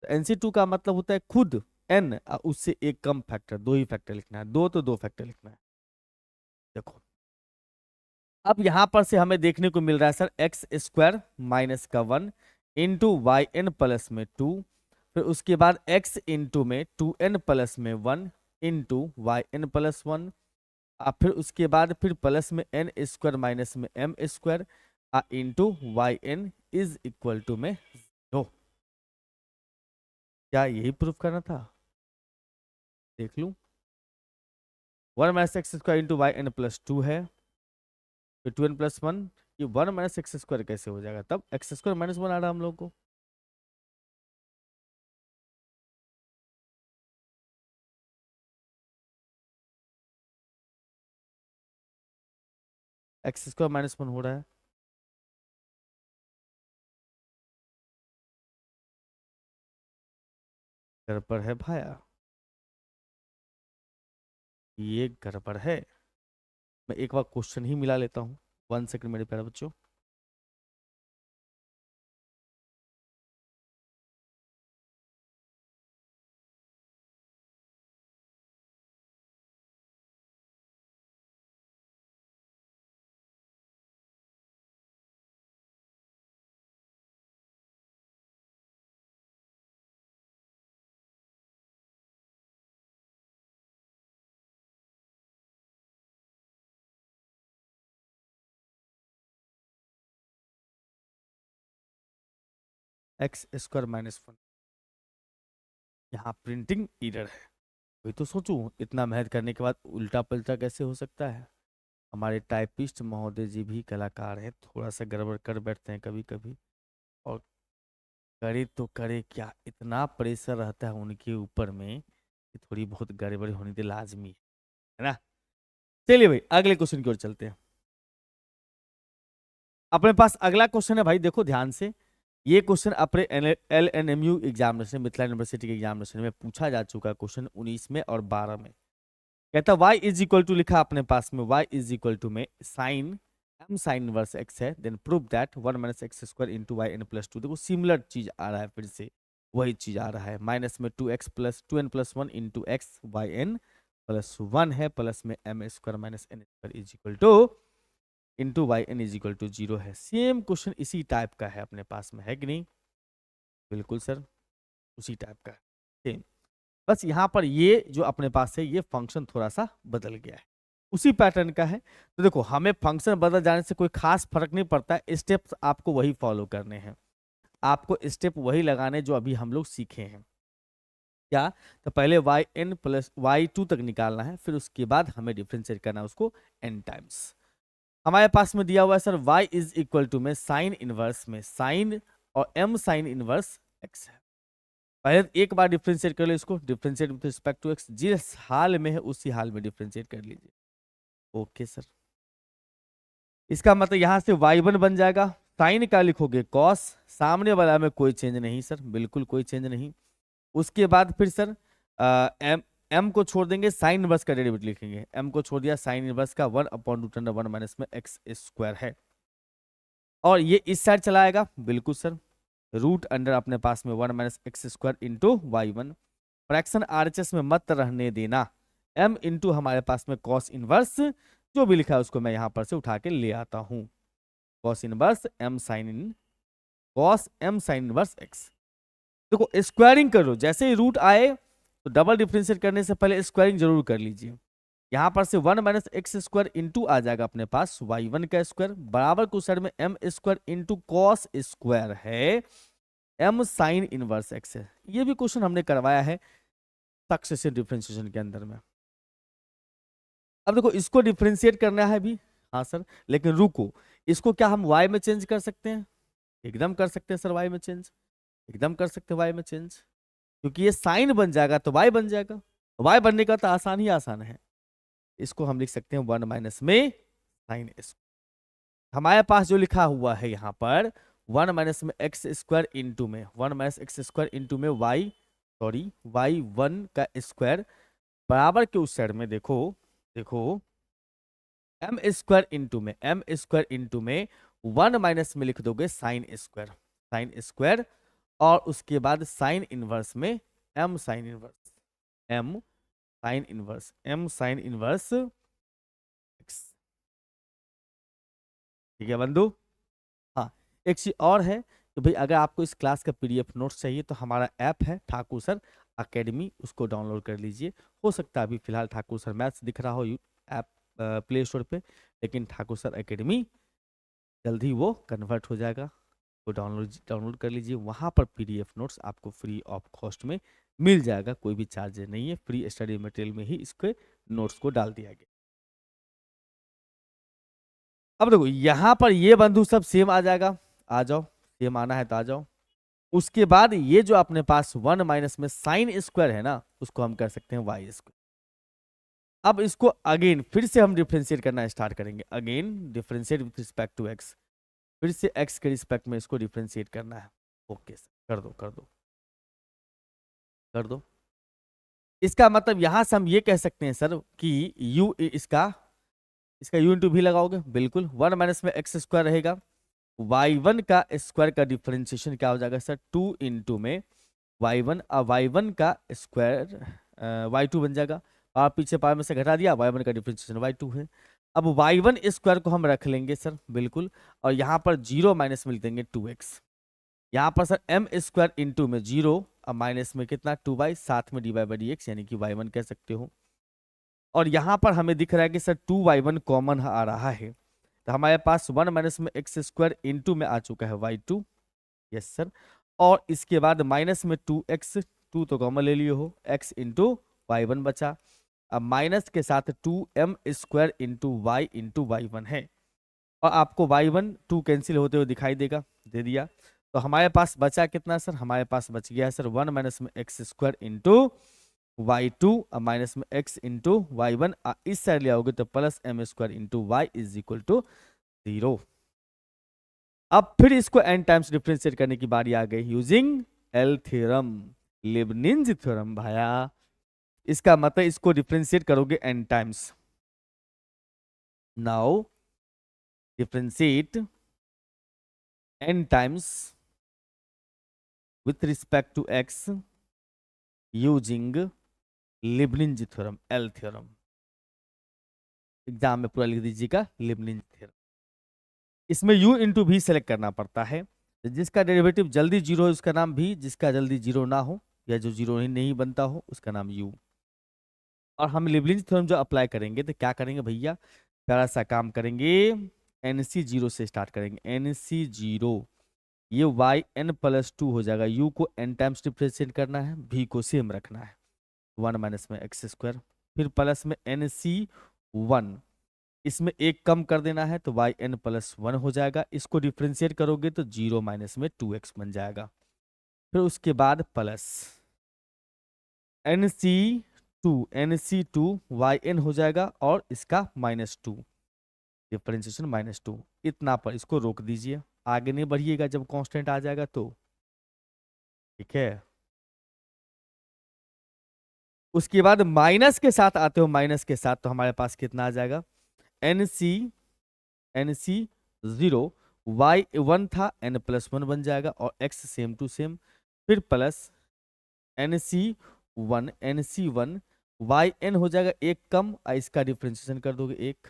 Speaker 1: तो एनसी टू का मतलब होता है खुद एन, उससे एक कम फैक्टर, दो ही फैक्टर लिखना है, दो तो दो फैक्टर लिखना है। देखो अब यहां पर से हमें देखने को मिल रहा है सर एक्स स्क्वायर माइनस का one into Y N plus में टू, फिर उसके बाद एक्स इंटू में 2n प्लस में one into Y N plus one, फिर उसके बाद फिर प्लस में एन स्क्वायर माइनस में M square into Y N is equal to में 0। क्या यही प्रूफ करना था, देख लूं, one minus x square into Y N plus two है, फिर 2n प्लस वन, ये वन माइनस एक्स स्क्वायर कैसे हो जाएगा, तब एक्स स्क्वायर माइनस वन आ रहा है हम लोग को, एक्स स्क्वायर माइनस वन हो रहा है। गड़बड़ है भाया, ये गड़बड़ है। मैं एक बार क्वेश्चन ही मिला लेता हूँ, 1 सेकंड मेरे प्यारे बच्चों। एक्स स्क्वायर माइनस वन, यहाँ प्रिंटिंग एरर है, वही तो सोचूं इतना मेहनत करने के बाद उल्टा पलटा कैसे हो सकता है। हमारे टाइपिस्ट महोदय जी भी कलाकार हैं, थोड़ा सा गड़बड़ कर बैठते हैं कभी कभी, और करे तो करे क्या, इतना प्रेशर रहता है उनके ऊपर में कि थोड़ी बहुत गड़बड़ी होनी तो लाजमी है ना। चलिए भाई अगले क्वेश्चन की ओर चलते हैं। अपने पास अगला क्वेश्चन है भाई, देखो ध्यान से, ये क्वेश्चन अपने LNMU एग्जामिनेशन, मिथिला यूनिवर्सिटी के एग्जामिनेशन में पूछा जा चुका है, क्वेश्चन 19 में और 12 में। कहता y इज इक्वल टू, लिखा अपने पास में y इज इक्वल टू में sine m sine inverse x है, then prove that one minus x square into Y N plus two. देखो सिमिलर चीज आ रहा है, फिर से वही चीज आ रहा है, माइनस में 2x plus 2n plus one into x Y N plus one है, प्लस में m square minus N square is equal to into Y N is equal to 0 है। सेम क्वेश्चन इसी टाइप का है अपने पास में, है कि नहीं? बिल्कुल सर, उसी टाइप का है सेम। बस यहाँ पर ये जो अपने पास है ये फंक्शन थोड़ा सा बदल गया है, उसी पैटर्न का है। तो देखो हमें फंक्शन बदल जाने से कोई खास फर्क नहीं पड़ता है, स्टेप्स आपको वही फॉलो करने हैं, आपको स्टेप वही लगाने जो अभी हम लोग सीखे हैं। क्या? तो पहले y N plus y two तक निकालना है, फिर उसके बाद हमें डिफ्रेंशिएट करना है उसको एन टाइम्स। हमारे पास में दिया हुआ है sir y is equal to में साइन इनवर्स में साइन और m साइन इनवर्स x है। पहले एक बार डिफ्रेंशिएट कर लो इसको, differentiate with respect to x, जिस हाल में है उसी हाल में डिफ्रेंशिएट कर लीजिए। ओके सर, इसका मतलब यहां से y1 बन जाएगा, साइन का लिखोगे cos, सामने वाला में कोई चेंज नहीं सर, बिल्कुल कोई चेंज नहीं। उसके बाद फिर सर m को छोड़ देंगे, साइन इनवर्स का डेरिवेटिव लिखेंगे, m को छोड़ दिया, साइन इनवर्स का 1/√1 माइनस में x स्क्वायर है। और ये इस साइड चला आएगा, बिल्कुल सर, रूट अंडर अपने पास में 1 minus x square into y1, fraction RHS में मत रहने देना, m इंटू हमारे पास में कॉस इनवर्स जो भी लिखा है उसको मैं यहां पर से उठा के ले आता हूं, कॉस इनवर्स m साइन इन cos m sine inverse x। देखो स्क्वायरिंग करो, जैसे ही रूट आए तो डबल डिफरेंशिएट करने से पहले स्क्वायरिंग जरूर कर लीजिए। यहां पर से 1 माइनस एक्स स्क्वायर इंटू आ जाएगा अपने पास y1 का स्क्वायर, बराबर को साइड में m square into cos square है m साइन इनवर्स x है। ये भी क्वेश्चन हमने करवाया है सक्सेसिव डिफरेंशिएशन के अंदर में। अब देखो इसको डिफरेंशिएट करना है भी, हाँ सर, लेकिन रुको, इसको क्या हम y में चेंज कर सकते हैं? एकदम कर सकते हैं सर, y में चेंज, एकदम कर सकते हैं y में चेंज, क्योंकि ये साइन बन जाएगा तो y बन जाएगा, y बनने का तो आसान ही आसान है। इसको हम लिख सकते हैं 1 माइनस में साइन s। हमारे पास जो लिखा हुआ है यहाँ पर 1 माइनस में एक्स स्क्वायर इंटू में 1 माइनस एक्स स्क्वायर इंटू में y1 का स्क्वायर, बराबर के उस साइड में देखो देखो m स्क्वायर इंटू में 1 माइनस में लिख दोगे साइन स्क्वायर, और उसके बाद साइन इनवर्स में m साइन इनवर्स x। ठीक है बंधु? हाँ, एक चीज और है कि भाई अगर आपको इस क्लास का पीडीएफ नोट्स चाहिए तो हमारा ऐप है ठाकुर सर अकेडमी, उसको डाउनलोड कर लीजिए। हो सकता है अभी फिलहाल ठाकुर सर मैथ्स दिख रहा हो ऐप प्ले स्टोर पे, लेकिन ठाकुर सर अकेडमी जल्दी वो कन्वर्ट हो जाएगा, तो डाउनलोड कर लीजिए। वहाँ पर पीडीएफ नोट्स आपको फ्री ऑफ कॉस्ट में मिल जाएगा, कोई भी चार्ज नहीं है, फ्री स्टडी मटेरियल में ही इसके नोट्स को डाल दिया गया। अब देखो यहाँ पर ये बंधु सब सेम आ जाएगा, आ जाओ, सेम आना है तो आ जाओ। उसके बाद ये जो अपने पास 1 माइनस में साइन स्क्वायर है ना, उसको हम कर सकते हैं वाई स्क्वायर। अब इसको अगेन फिर से हम डिफ्रेंशिएट करना स्टार्ट करेंगे, again differentiate with respect to x, फिर से एक्स के रिस्पेक्ट में इसको डिफ्रेंशिएट करना है। ओके सर, कर दो कर दो कर दो। इसका मतलब यहां से हम ये कह सकते हैं सर कि u इसका इसका u इंटू भी लगाओगे, बिल्कुल 1 माइनस में एक्स स्क्वायर रहेगा, y1 का स्क्वायर का डिफरेंशिएशन क्या हो जाएगा सर 2 इंटू में y1, y1 का स्क्वायर y2 बन जाएगा, और पीछे पावर में से घटा दिया, y1 का डिफरेंशिएशन y2 है। अब y1 स्क्वायर को हम रख लेंगे सर, बिल्कुल, और यहाँ पर 0 माइनस में लिख देंगे 2x। यहाँ पर सर m स्क्वायर इंटू में 0, अब माइनस में कितना 2y, साथ में dy/dx यानी कि y1 कह सकते हो। और यहाँ पर हमें दिख रहा है कि सर 2y1 कॉमन आ रहा है, तो हमारे पास 1 माइनस में एक्स स्क्वायर इंटू में आ चुका है y2, यस सर, और इसके बाद माइनस में 2x, 2 तो कॉमन ले लिए हो, x इंटू y1 बचा, अब माइनस के साथ 2m स्क्वायर इंटू y1 है, और आपको y1 2 कैंसिल होते हुए दिखाई देगा, दे दिया। तो हमारे पास बचा कितना सर, हमारे पास बच गया है सर 1 माइनस में x square into y2 minus में x इंटू y1, इस साइड ले आओगे तो plus m square into y is equal to 0। अब फिर इसको n टाइम्स डिफरेंशिएट करने की बारी आ गई using L theorem, Leibniz theorem भाया। इसका मतलब इसको डिफरेंशिएट करोगे n times. Now differentiate n times with respect to x using Leibniz theorem, L theorem. Exam में पूरा लिख दीजिएगा लिबनिंज थ्योरम। इसमें u इंटू भी सेलेक्ट करना पड़ता है। तो जिसका डेरिवेटिव जल्दी जीरो है उसका नाम भी, जिसका जल्दी जीरो ना हो या जो जीरो ही नहीं बनता हो उसका नाम u। और हम लिबलिंज थ्योरम जो अप्लाई करेंगे तो क्या करेंगे भैया, प्यारा सा काम करेंगे, एनसी जीरो से स्टार्ट करेंगे। एनसी जीरो, ये वाई एन प्लस टू हो जाएगा। u को n टाइम्स डिफ्रेंशिएट करना है, v को सेम रखना है, वन माइनस में एक्स स्क्वायर, फिर प्लस में एन सी वन, इसमें एक कम कर देना है तो वाई एन प्लस वन हो जाएगा। इसको डिफ्रेंशिएट करोगे तो जीरो माइनस में टू एक्स बन जाएगा। फिर उसके बाद plus n c two, n c two y n हो जाएगा और इसका minus two, differentiation minus two. इतना पर इसको रोक दीजिए, आगे नहीं बढ़िएगा जब कांस्टेंट आ जाएगा तो, ठीक है। उसके बाद माइनस के साथ आते हो, माइनस के साथ तो हमारे पास कितना आ जाएगा, n c, n c zero, y one था एन प्लस वन बन जाएगा और एक्स सेम टू सेम, फिर प्लस एन सी वन, एन सी वन वाई एन हो जाएगा एक कम, इसका डिफ्रेंशिएशन कर दोगे एक,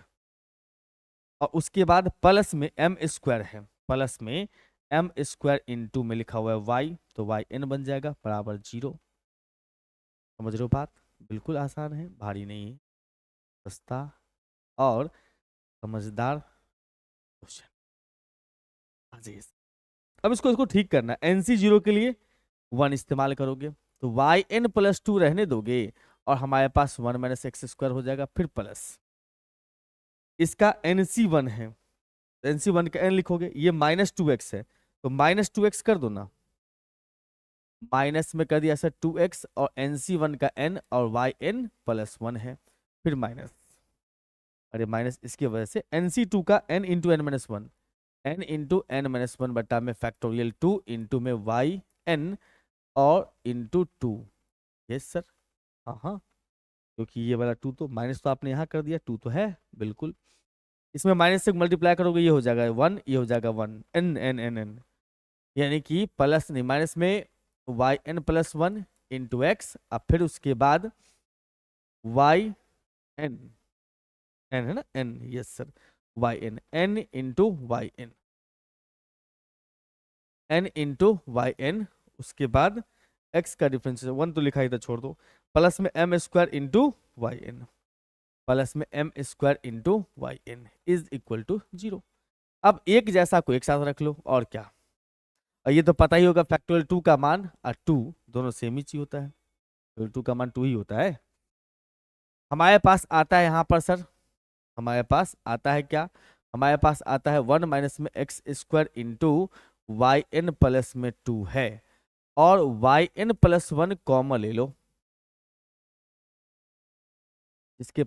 Speaker 1: और उसके बाद प्लस में एम स्क्वायर है, प्लस में एम स्क्वायर इंटू में लिखा हुआ है वाई, तो वाई एन बन जाएगा बराबर जीरो। समझ रहे हो बात, बिल्कुल आसान है, भारी नहीं है, सस्ता और समझदार क्वेश्चन। अब इसको इसको ठीक करना है। एनसी जीरो के लिए वन इस्तेमाल करोगे तो वाई एन प्लस टू रहने दोगे और हमारे पास वन माइनस एक्स स्क्वायर हो जाएगा, फिर प्लस इसका एनसी वन है, एनसी वन का एन लिखोगे, ये माइनस टू एक्स है तो माइनस टू एक्स कर दो ना, माइनस में कर दिया सर टू एक्स और एनसी वन का एन और वाई एन प्लस वन है, फिर माइनस, अरे माइनस इसकी वजह से एनसी टू का n into n minus one, N into n minus one बटा में फैक्टोरियल टू इंटू में वाई एन और इंटू टू। यस सर, हाँ हाँ, क्योंकि ये वाला टू तो माइनस तो आपने यहाँ कर दिया, टू तो है बिल्कुल, इसमें माइनस से मल्टीप्लाई करोगे ये हो जाएगा वन, ये हो जाएगा one, n n n n, यानी कि प्लस नहीं माइनस में y N plus one into x, अब फिर उसके बाद वाई एन, एन है ना n, yes sir, y n, n into Y n, n into Y n, उसके बाद एक्स का डिफरेंशिएशन वन तो लिखा ही था छोड़ दो, प्लस में M square into Y N, plus में M square into Y N is equal to zero. अब एक जैसा को एक साथ रख लो और क्या, और ये तो पता ही होगा फैक्टोरियल टू का मान और टू दोनों सेम ही चीज होता है, टू का मान टू ही होता है। हमारे पास आता है यहाँ पर सर, हमारे पास आता है क्या, हमारे पास आता है वन माइनस में x square into Y N plus में टू है, और y N plus one common ले लो, जिसके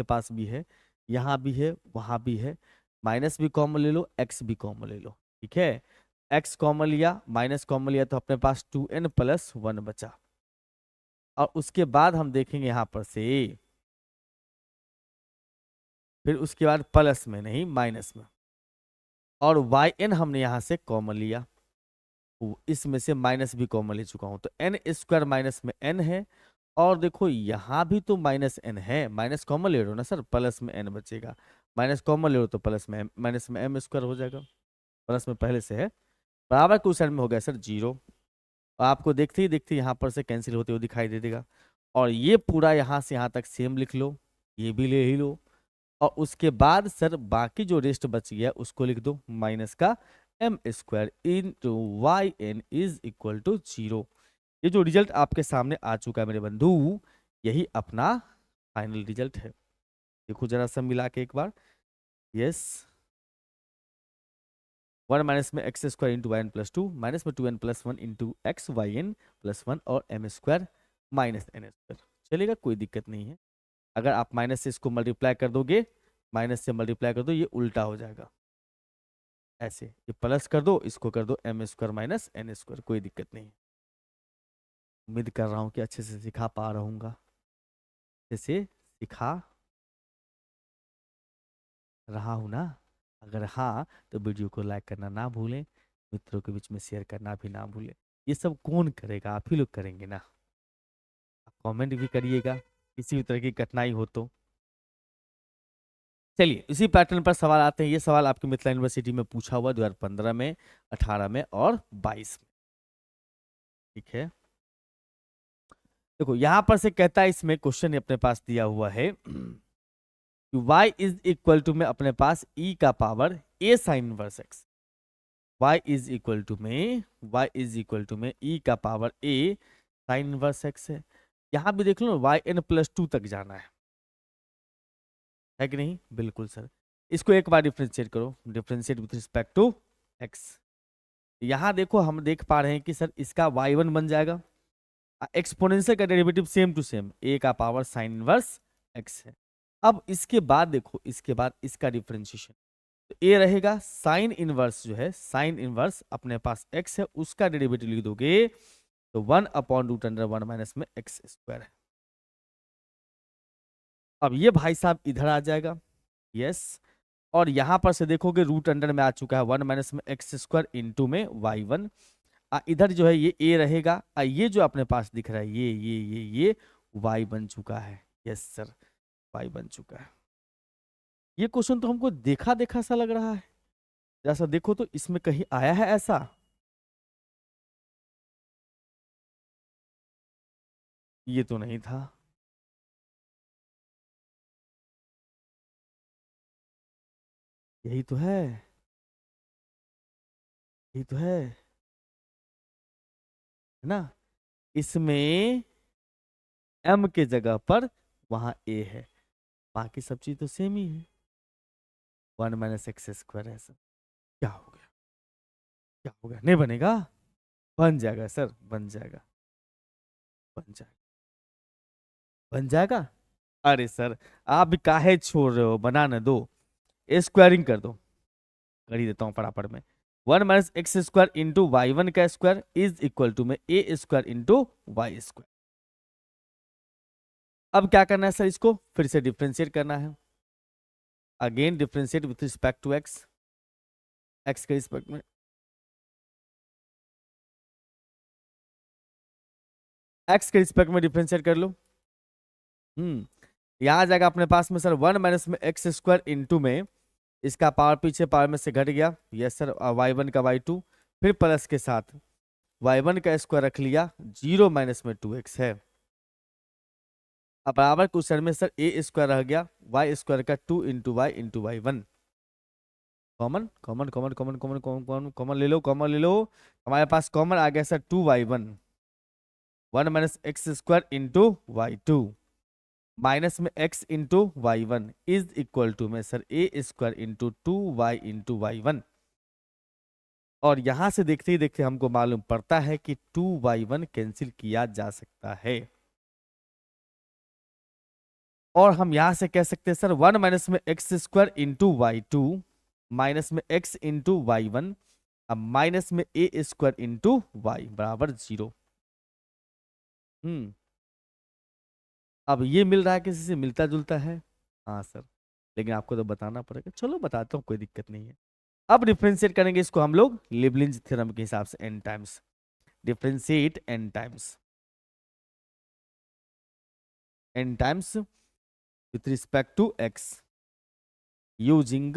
Speaker 1: पास भी है, यहाँ भी है वहां भी है, माइनस भी कॉमन ले लो, एक्स भी कॉमन ले लो, ठीक है। एक्स कॉमन लिया, माइनस कॉमन लिया तो अपने पास टू एन प्लस वन बचा, और उसके बाद हम देखेंगे यहाँ पर से, फिर उसके बाद प्लस में नहीं माइनस में, और वाई एन हमने यहाँ से कॉमन लिया, इसमें से माइनस भी कॉमन ले चुका हूं तो एन स्क्वायर माइनस में एन है, और देखो यहाँ भी तो माइनस एन है, माइनस कॉमन ले रहे हो ना सर, प्लस में एन बचेगा, माइनस कॉमन ले रहे हो तो प्लस में माइनस में एम स्क्वायर हो जाएगा, प्लस में पहले से है, बराबर के उस साइड में हो गया सर जीरो, और आपको देखते ही देखते यहाँ पर से कैंसिल होते हुए दिखाई दे देगा, और ये पूरा यहाँ से यहाँ तक सेम लिख लो, ये भी ले ही लो, और उसके बाद सर बाकी जो रेस्ट बच गया उसको लिख दो, माइनस का m square into Y N is equal to zero. ये जो रिजल्ट आपके सामने आ चुका है मेरे बंधु, यही अपना फाइनल रिजल्ट है। देखो जरा सब मिला के एक बार, यस, वन माइनस में x square into Y N plus two, minus में two N plus one into x Y N plus one, और M square minus N square, चलेगा कोई दिक्कत नहीं है। अगर आप माइनस से इसको मल्टीप्लाई कर दोगे, माइनस से मल्टीप्लाई कर दो ये उल्टा हो जाएगा, ऐसे ये प्लस कर दो, इसको कर दो m square minus N square, कोई दिक्कत नहीं। उम्मीद कर रहा हूँ कि अच्छे से सिखा पा रहूँगा, अच्छे से सिखा रहा हूँ ना, अगर हाँ तो वीडियो को लाइक करना ना भूलें, मित्रों के बीच में शेयर करना भी ना भूलें। ये सब कौन करेगा, आप ही लोग करेंगे ना। आप कमेंट भी करिएगा किसी भी तरह की कठिनाई हो तो। चलिए इसी पैटर्न पर सवाल आते हैं। ये सवाल आपकी मिथिला यूनिवर्सिटी में पूछा हुआ 2015 में, 18 में और 22 में। ठीक है, देखो यहां पर से कहता है, इसमें क्वेश्चन अपने पास दिया हुआ है y इज इक्वल टू में अपने पास e का power a sine inverse x। y is equal to में e का power a sine inverse x है। यहां भी देख लो y n प्लस 2 तक जाना है कि नहीं? बिल्कुल सर। इसको एक बार डिफ्रेंशिएट करो, differentiate with respect to x। यहां देखो हम देख पा रहे हैं कि सर इसका y1 बन जाएगा, एक्सपोनेंशियल का derivative same to same a का पावर साइन इनवर्स x है। अब इसके बाद देखो, इसके बाद इसका डिफरेंशिएशन, तो a रहेगा साइन इनवर्स, जो है साइन इनवर्स अपने पास x है, उसका डेरिवेटिव लिख दोगे तो 1/√1 माइनस में x स्क्वायर है। अब ये भाई साहब इधर आ जाएगा, यस। और यहां पर से देखोगे रूट अंडर में आ चुका है 1 माइनस में x स्क्वायर इंटू में y1। इधर जो है ये a रहेगा, ये जो अपने पास दिख रहा है ये y बन चुका है। यस सर, y बन चुका है। ये क्वेश्चन तो हमको देखा देखा सा लग रहा है, जैसा देखो तो इसमें कहीं आया है ऐसा? ये तो नहीं था। यही तो है, यही तो है ना? इसमें m के जगह पर वहां a है, बाकी सब चीज तो सेम ही है। 1 माइनस एक्स स्क्वायर है सर। क्या हो गया, क्या हो गया? नहीं बनेगा? बन जाएगा सर, बन जाएगा, बन जाएगा, बन जाएगा। अरे सर, आप भी काहे छोड़ रहे हो, बनाने दो, स्क्वायरिंग कर दो, कर ही देता हूँ फटाफट में। 1 minus x square into Y one का स्क्वायर इज इक्वल टू में a square into Y square. अब क्या करना है सर, इसको फिर से डिफ्रेंशिएट करना है। Again differentiate with respect to x, x के रिस्पेक्ट में, एक्स के रिस्पेक्ट में डिफ्रेंशिएट कर लो। यहाँ आ जाएगा अपने पास में सर 1 माइनस में एक्स स्क्वायर इंटू में, इसका पावर पीछे पावर में से घट गया, यस सर, y1 का y2, फिर प्लस के साथ y1 का स्क्वायर रख लिया, 0 माइनस में 2x है। अब बराबर क्वेश्चन में सर ए स्क्वायर रह गया, वाई स्क्वायर का 2 into Y one. Common common common common common common common ले लो, कॉमन ले लो। हमारे पास कॉमन आ गया sir 2y1, 1 minus x square into y2 minus में x into y1 is equal to में sir A square into 2y into y1। और यहां से देखते ही देखते हमको मालूम पड़ता है कि 2y1 कैंसिल किया जा सकता है, और हम यहां से कह सकते हैं सर 1 माइनस में x square into y2 minus में x इंटू y1, अब माइनस में ए स्क्वायर इंटू वाई बराबर 0। हम्म अब ये मिल रहा है, किसी से मिलता जुलता है? हाँ सर, लेकिन आपको तो बताना पड़ेगा। चलो बताता हूँ, कोई दिक्कत नहीं है। अब डिफ्रेंशिएट करेंगे इसको हम लोग लिबलिंज थ्योरम के हिसाब से n times, differentiate n times, n times with respect to x using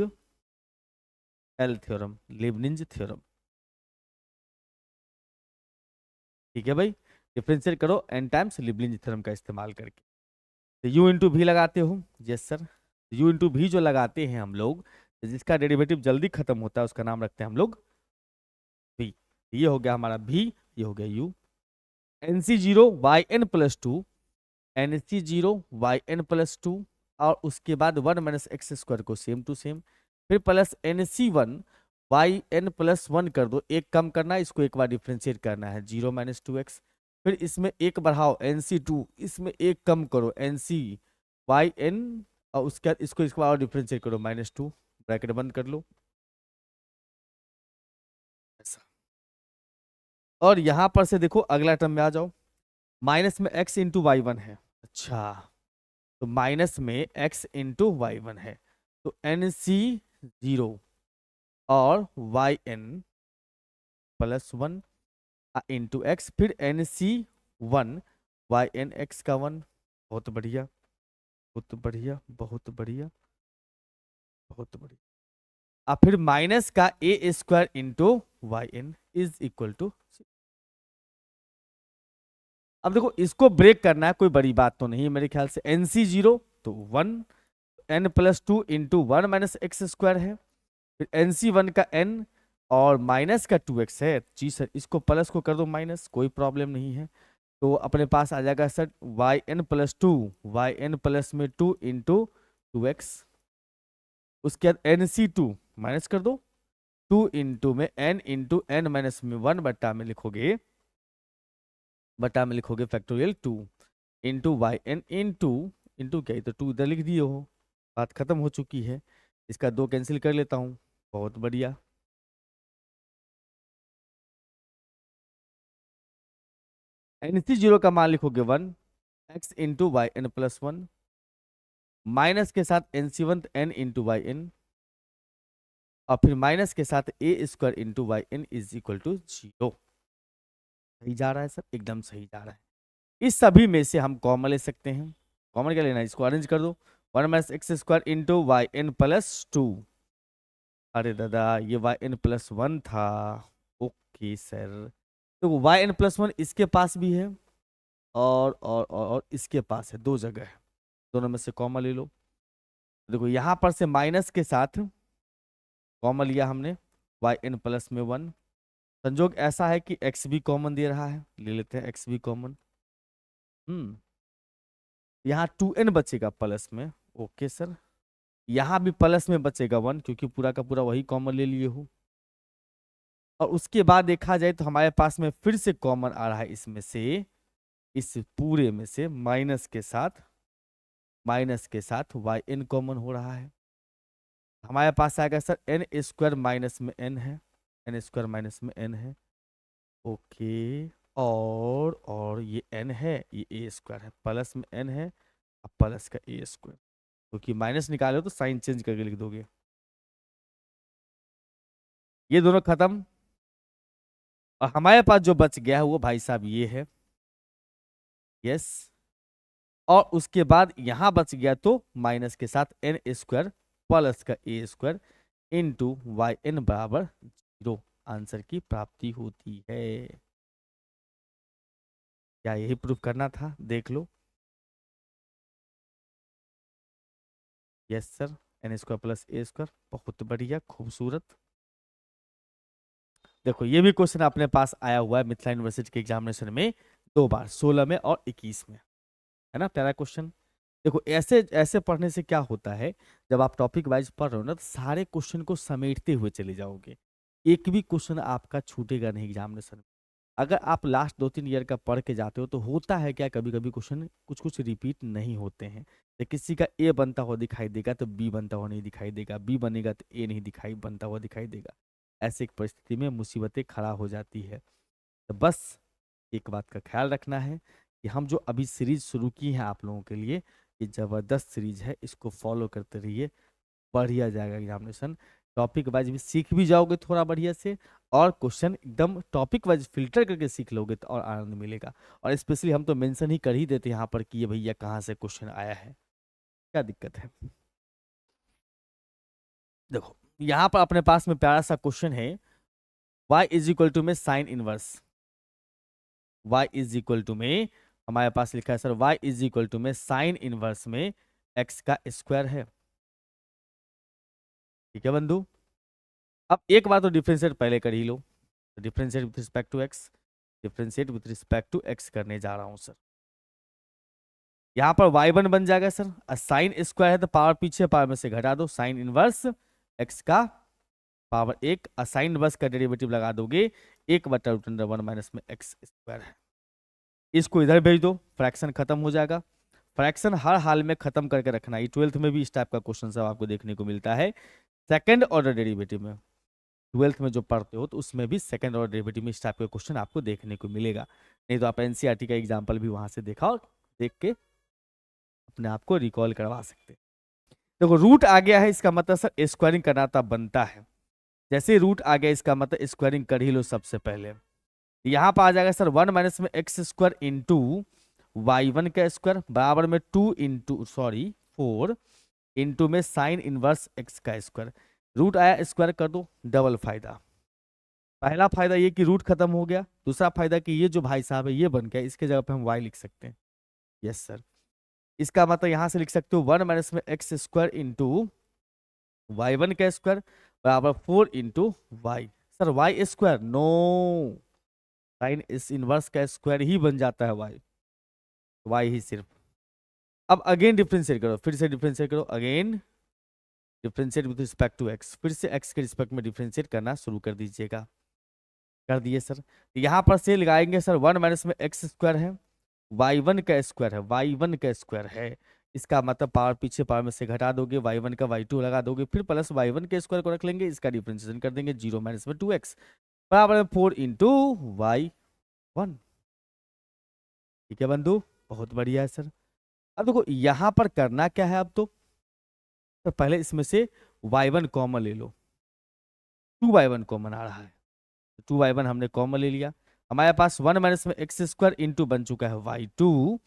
Speaker 1: L theorem, Leibniz theorem. ठीक है भाई, डिफ्रेंशिएट करो n टाइम्स लिबलिंज थ्योरम का इस्तेमाल करके। तो u इंटू भी लगाते हो, यस सर, u इंटू भी जो लगाते हैं हम लोग, जिसका डेरिवेटिव जल्दी खत्म होता है उसका नाम रखते हैं हम लोग v। ये हो गया हमारा v, ये हो गया u। nc0 yn plus 2, nc0 yn plus 2, और उसके बाद 1 माइनस एक्स स्क्वायर को सेम टू सेम, फिर प्लस nc1 yn प्लस 1 कर दो, एक कम करना है, इसको एक बार डिफ्रेंशिएट करना है, 0 माइनस 2x, फिर इसमें एक बढ़ाओ nc2, इसमें एक कम करो nc yn, और उसके बाद इसको इसके बाद डिफ्रेंशिएट करो -2, ब्रैकेट बंद कर लो ऐसा। और यहां पर से देखो अगला टर्म में आ जाओ, माइनस में x इंटू वाई वन है, अच्छा, तो माइनस में x इंटू वाई वन है, तो nc0 और yn प्लस 1 इंटू एक्स, फिर nc1 yn x का 1। बहुत बढ़िया, बहुत बढ़िया, बहुत बढ़िया। बहुत बढ़िया। अब फिर माइनस का A square into Y N is equal to, अब देखो इसको ब्रेक करना है, कोई बड़ी बात तो नहीं है मेरे ख्याल से। एन सी जीरो तो one, n plus two into one minus x square है, फिर एन सी वन का एन और माइनस का टू एक्स है जी सर, इसको प्लस को कर दो माइनस, कोई प्रॉब्लम नहीं है। तो अपने पास आ जाएगा sir y N plus two, y N plus में टू इंटू टू एक्स, उसके बाद एन सी टू माइनस कर दो, टू इंटू में एन इंटू एन माइनस में वन बट्टा में लिखोगे, बटा में लिखोगे factorial two into Y n into, into क्या, तो टू इधर लिख दिए हो, बात खत्म हो चुकी है। इसका दो कैंसिल कर लेता हूँ, बहुत बढ़िया। एन सी जीरो का मान लिखोगे one, X into Y N plus one, minus के साथ एन सी one N into Y N, और फिर माइनस के साथ A square into Y N is equal to zero. सही जा रहा है सर, एकदम सही जा रहा है। इस सभी में से हम कॉमन ले सकते हैं, कॉमन क्या लेना है, इसको अरेंज कर दो, one minus x square into Y N plus two, अरे दादा ये वाई एन प्लस वन था, ओके सर। तो वाई एन प्लस वन इसके पास भी है और इसके पास है, दो जगह है, दोनों में से कॉमन ले लो। देखो यहां पर से माइनस के साथ कॉमन लिया हमने, वाई एन प्लस में वन, संजोग ऐसा है कि एक्स भी कॉमन दे रहा है, ले लेते हैं एक्स भी कॉमन। यहाँ टू एन बचेगा प्लस में, ओके सर। यहाँ भी प्लस में बचेगा वन, क्योंकि पूरा का पूरा वही कॉमन ले लिए हो। और उसके बाद देखा जाए तो हमारे पास में फिर से कॉमन आ रहा है इसमें से, इस पूरे में से माइनस के साथ वाई एन कॉमन हो रहा है। हमारे पास आएगा सर एन स्क्वायर माइनस में एन है, एन स्क्वायर माइनस में एन है, ओके। और ये एन है, ये ए स्क्वायर है, प्लस में एन है, अब प्लस का ए स्क्वायर, क्योंकि माइनस निकालो तो साइन चेंज करके लिख दोगे। ये दोनों खत्म, और हमारे पास जो बच गया है वो भाई साहब ये है, यस। और उसके बाद यहां बच गया तो माइनस के साथ एन स्क्वायर प्लस का A square into Y N बराबर जीरो, आंसर की प्राप्ति होती है। क्या यही प्रूफ करना था, देख लो, yes sir, N square plus A square, बहुत बढ़िया, खूबसूरत। देखो ये भी क्वेश्चन अपने पास आया हुआ है मिथिला यूनिवर्सिटी के एग्जामिनेशन में दो बार, 16 में और 21 में, है ना, प्यारा क्वेश्चन। देखो ऐसे ऐसे पढ़ने से क्या होता है, जब आप टॉपिक वाइज पढ़ रहे हो ना, तो सारे क्वेश्चन को समेटते हुए चले जाओगे, एक भी क्वेश्चन आपका छूटेगा नहीं एग्जामिनेशन में। अगर आप लास्ट 2-3 ईयर का पढ़ के जाते हो तो होता है क्या, कभी कभी क्वेश्चन कुछ कुछ रिपीट नहीं होते हैं, तो किसी का ए बनता हुआ दिखाई देगा तो बी बनता हुआ नहीं दिखाई देगा, बी बनेगा तो ए नहीं दिखाई बनता हुआ दिखाई देगा। ऐसे एक परिस्थिति में मुसीबतें खड़ा हो जाती है। तो बस एक बात का ख्याल रखना है कि हम जो अभी सीरीज शुरू की है आप लोगों के लिए, ये जबरदस्त सीरीज है, इसको फॉलो करते रहिए, बढ़िया जाएगा एग्जामिनेशन। टॉपिक वाइज भी सीख भी जाओगे थोड़ा बढ़िया से, और क्वेश्चन एकदम टॉपिक वाइज फिल्टर करके सीख लोगे तो और आनंद मिलेगा। और स्पेशली हम तो मेंशन ही कर ही देते हैं यहाँ पर कि ये भैया कहाँ से क्वेश्चन आया है, क्या दिक्कत है। देखो यहाँ पर अपने पास में प्यारा सा क्वेश्चन है, y इज इक्वल टू में sine inverse, y is equal to में हमारे पास लिखा है sir y is equal to में साइन इनवर्स में x का स्क्वायर है, ठीक है बंधु। अब एक बार तो डिफरेंशिएट पहले कर ही लो, differentiate with respect to x, differentiate with respect to x करने जा रहा हूं सर। यहाँ पर y1 बन जाएगा सर, साइन स्क्वायर है तो पावर पीछे पावर में से घटा दो, साइन इनवर्स x का पावर एक, साइन इनवर्स का डेरिवेटिव लगा दोगे, एक बटा रूट अंडर वन माइनस में एक्स स्क्वायर है। इसको इधर भेज दो, फ्रैक्शन खत्म हो जाएगा। फ्रैक्शन हर हाल में खत्म करके रखना, ये 12th में भी इस टाइप का क्वेश्चन सब आपको देखने को मिलता है, सेकंड ऑर्डर डेरिवेटिव में। 12th में जो पढ़ते हो तो उसमें भी सेकंड ऑर्डर डेरिवेटिव में इस टाइप का क्वेश्चन आपको देखने को मिलेगा, नहीं तो आप एनसीईआरटी का एग्जाम्पल भी वहां से देखा और देख के अपने आप को रिकॉल करवा सकते। देखो रूट आ गया है, इसका मतलब सर स्क्वायरिंग करना तब बनता है, जैसे रूट आ गया इसका मतलब स्क्वायरिंग कर ही लो सबसे पहले। यहाँ पर आ जाएगा सर वन माइनस में x square into Y one का स्क्वायर बराबर में 2 इंटू 4 इनटू में साइन इनवर्स एक्स का स्क्वायर, रूट आया स्क्वायर कर दो, डबल फायदा। पहला फायदा ये कि रूट खत्म हो गया, दूसरा फायदा कि ये जो भाई साहब है ये बन गया, इसके जगह पे हम वाई लिख सकते हैं। यस सर, इसका मतलब यहां से लिख सकते हो 1 - में x square into Y one का स्क्वायर बराबर 4 into y. Sir y square no, sine इस इनवर्स का स्क्वायर ही बन जाता है वाई, वाई ही सिर्फ। अब अगेन डिफरेंशिएट करो, फिर से डिफरेंशिएट करो, again differentiate with respect to x, फिर से एक्स के रिस्पेक्ट में डिफरेंशिएट करना शुरू कर दीजिएगा। कर दिए सर, यहाँ पर से लगाएंगे सर 1 - में एक्स स्क्वायर है, वाई वन का स्क्वायर है, वाई वन का स्क्वायर है, इसका मतलब पावर पीछे पावर में से घटा दोगे, वाई वन का वाई टू लगा दोगे, फिर प्लस वाई वन के स्क्वायर को रख लेंगे, इसका डिफरेंशिएशन कर देंगे, 0 - में 2x बराबर 4 इंटू वाई वन। ठीक है बंधु, बहुत बढ़िया है सर। अब देखो यहाँ पर करना क्या है, अब तो पहले इसमें से वाई वन कॉमन ले लो, 2y1 कॉमन आ रहा है, 2y1 हमने कॉमन ले लिया, हमारे पास 1 - में एक्स स्क्वायर इंटू बन चुका है वाई टू,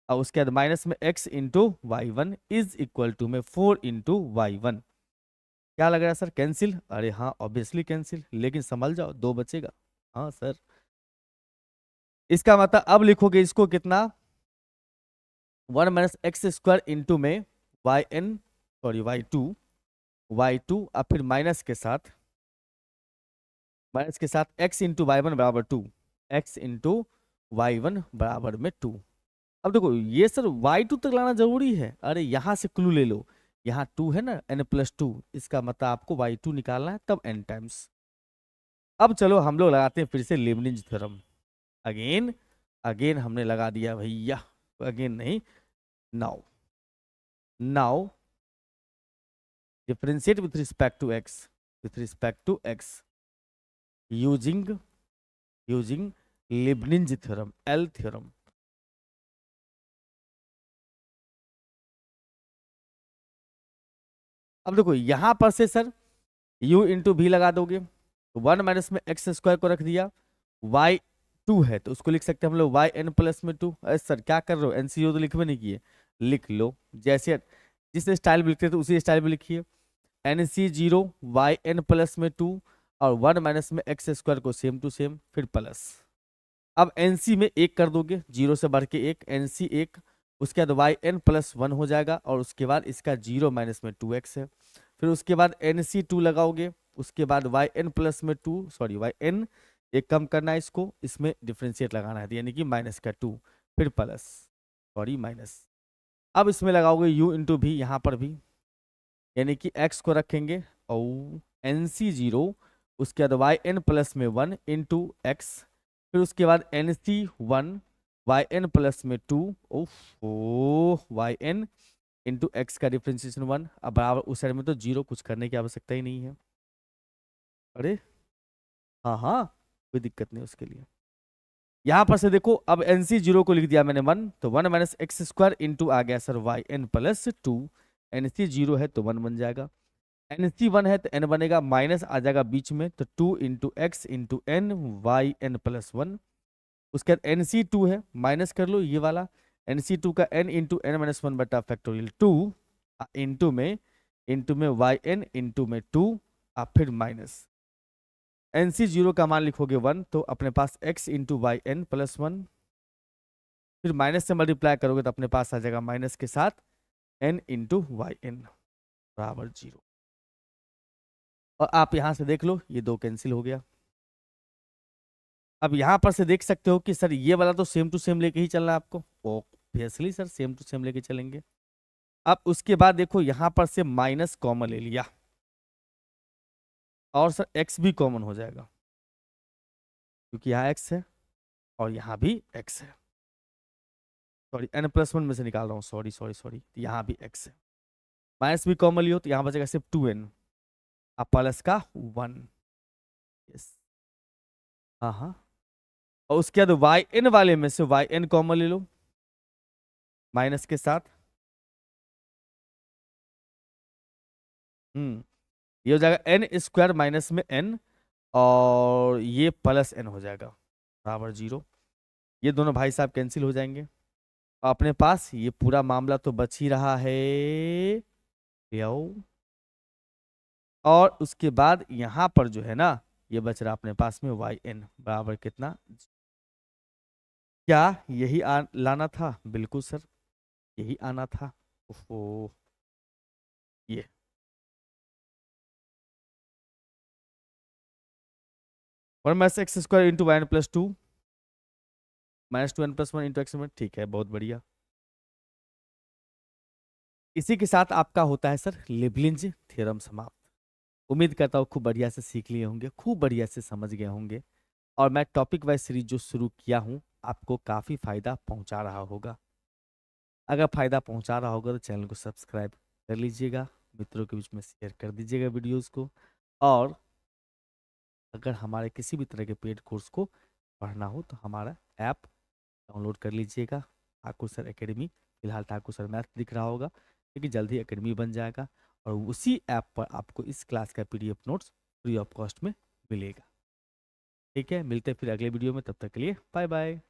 Speaker 1: और उसके बाद माइनस में x into Y one is equal to में 4 इंटू वाई वन। क्या लग रहा है सर, कैंसिल? अरे हाँ ऑब्वियसली कैंसिल, लेकिन संभल जाओ, 2 बचेगा। हाँ सर, इसका मतलब अब लिखोगे इसको कितना, 1 - एक्स स्क्वायर इंटू में y n, sorry y two अब फिर माइनस के साथ x इंटू वाई वन बराबर 2, एक्स इंटू वाई वन बराबर में 2। अब देखो ये सर y2 तक लाना जरूरी है, अरे यहां से क्लू ले लो, यहाँ 2 है ना, n+2, इसका मतलब आपको y2 निकालना है तब n टाइम्स। अब चलो हम लोग लगाते हैं फिर से लेबनिज थ्योरम, अगेन अगेन हमने लगा दिया भैया, अगेन नहीं, now now differentiate with respect to x using Leibniz theorem, L theorem. अब देखो यहां पर से सर u इंटू भी लगा दोगे, 1 - में एक्स स्क्वायर को रख दिया, वाई टू है तो उसको लिख सकते हैं हम लोग वाई एन प्लस में 2। अरे सर क्या कर रहे हो, एनसीओ तो लिखवे नहीं किए, लिख लो, जैसे जिस स्टाइल में लिखते थे उसी स्टाइल में लिखिए, n c zero y N plus में 2 और 1 - में एक्स स्क्वायर को सेम टू सेम फिर प्लस। अब एन सी में एक कर दोगे, जीरो से बढ़ के एक, एन सी एक, उसके बाद वाई एन प्लस वन हो जाएगा, और उसके बाद इसका 0 - में 2x है, फिर उसके बाद एन सी टू लगाओगे, उसके बाद वाई एन प्लस में 2, सॉरी वाई एन एक कम करना है इसको, इसमें डिफ्रेंशिएट लगाना है, यानी कि माइनस का 2 फिर प्लस, सॉरी माइनस। अब इसमें लगाओगे u इंटू भी, यहाँ पर भी यानी कि x को रखेंगे और एन सी जीरो, उसके बाद वाई एन प्लस में 1 इंटू एक्स, फिर उसके बाद एन सी वन वाई एन प्लस में 2, ओ वाई एन इंटू एक्स का डिफ्रेंशिएशन 1, अब बराबर उस साइड में तो 0, कुछ करने की आवश्यकता ही नहीं है। अरे हाँ हाँ, कोई दिक्कत नहीं उसके लिए। यहां पर से देखो अब एनसी जीरो को लिख दिया मैंने 1, तो 1 - एक्स स्क्वायर इंटू आ गया sir y N plus 2, n c zero है तो 1 बन जाएगा, एनसी 1 है तो n बनेगा, माइनस आ जाएगा बीच में तो 2 into x into n y N plus 1, उसके बाद एनसी 2 है, माइनस कर लो ये वाला, एनसी 2 का n into n minus one बटा फैक्टोरियल 2 इंटू में वाई एन इंटू में 2 फिर माइनस, एनसी जीरो का मान लिखोगे 1 तो अपने पास x into Y N plus 1, फिर माइनस से मल्टीप्लाई करोगे तो अपने पास आ जाएगा माइनस के साथ n इंटू वाई एन बराबर 0। और आप यहां से देख लो ये 2 कैंसिल हो गया। अब यहां पर से देख सकते हो कि सर ये वाला तो सेम टू सेम लेके ही चलना है आपको, obviously sir same to same लेके चलेंगे। अब उसके बाद देखो यहां पर से माइनस कॉमन ले लिया, और सर x भी कॉमन हो जाएगा क्योंकि यहाँ x है और यहाँ भी x है, सॉरी n+1 में से निकाल रहा हूँ, सॉरी सॉरी सॉरी, यहाँ भी x है, माइनस भी कॉमन लियो तो यहाँ बचेगा सिर्फ 2n अब प्लस का 1। यस हाँ हाँ, और उसके बाद वाई एन वाले में से वाई एन कॉमन ले लो माइनस के साथ, ये हो जाएगा एन स्क्वायर माइनस में n, और ये प्लस n हो जाएगा बराबर 0, ये दोनों भाई साहब कैंसिल हो जाएंगे, अपने पास ये पूरा मामला तो बच ही रहा है ले आओ। और उसके बाद यहाँ पर जो है ना, ये बच रहा अपने पास में वाई एन बराबर कितना, क्या यही लाना था? बिल्कुल सर, यही आना था। ओहो, ये 1 - x² into Y N plus two -2n+1 into x, ठीक है, बहुत बढ़िया। इसी के साथ आपका होता है सर लिबलिंज थ्योरम समाप्त। उम्मीद करता हूँ खूब बढ़िया से सीख लिए होंगे, खूब बढ़िया से समझ गए होंगे, और मैं टॉपिक वाइज सीरीज जो शुरू किया हूँ आपको काफ़ी फायदा पहुँचा रहा होगा। अगर फायदा पहुँचा रहा होगा तो चैनल को सब्सक्राइब कर लीजिएगा, मित्रों के बीच में शेयर कर दीजिएगा वीडियोज़ को, और अगर हमारे किसी भी तरह के पेड कोर्स को पढ़ना हो तो हमारा ऐप डाउनलोड कर लीजिएगा, ठाकुर सर एकेडमी। फिलहाल ठाकुर सर मैथ दिख रहा होगा, लेकिन जल्दी एकेडमी बन जाएगा, और उसी ऐप पर आपको इस क्लास का PDF notes free of cost में मिलेगा। ठीक है, मिलते हैं फिर अगले वीडियो में, तब तक के लिए बाय बाय।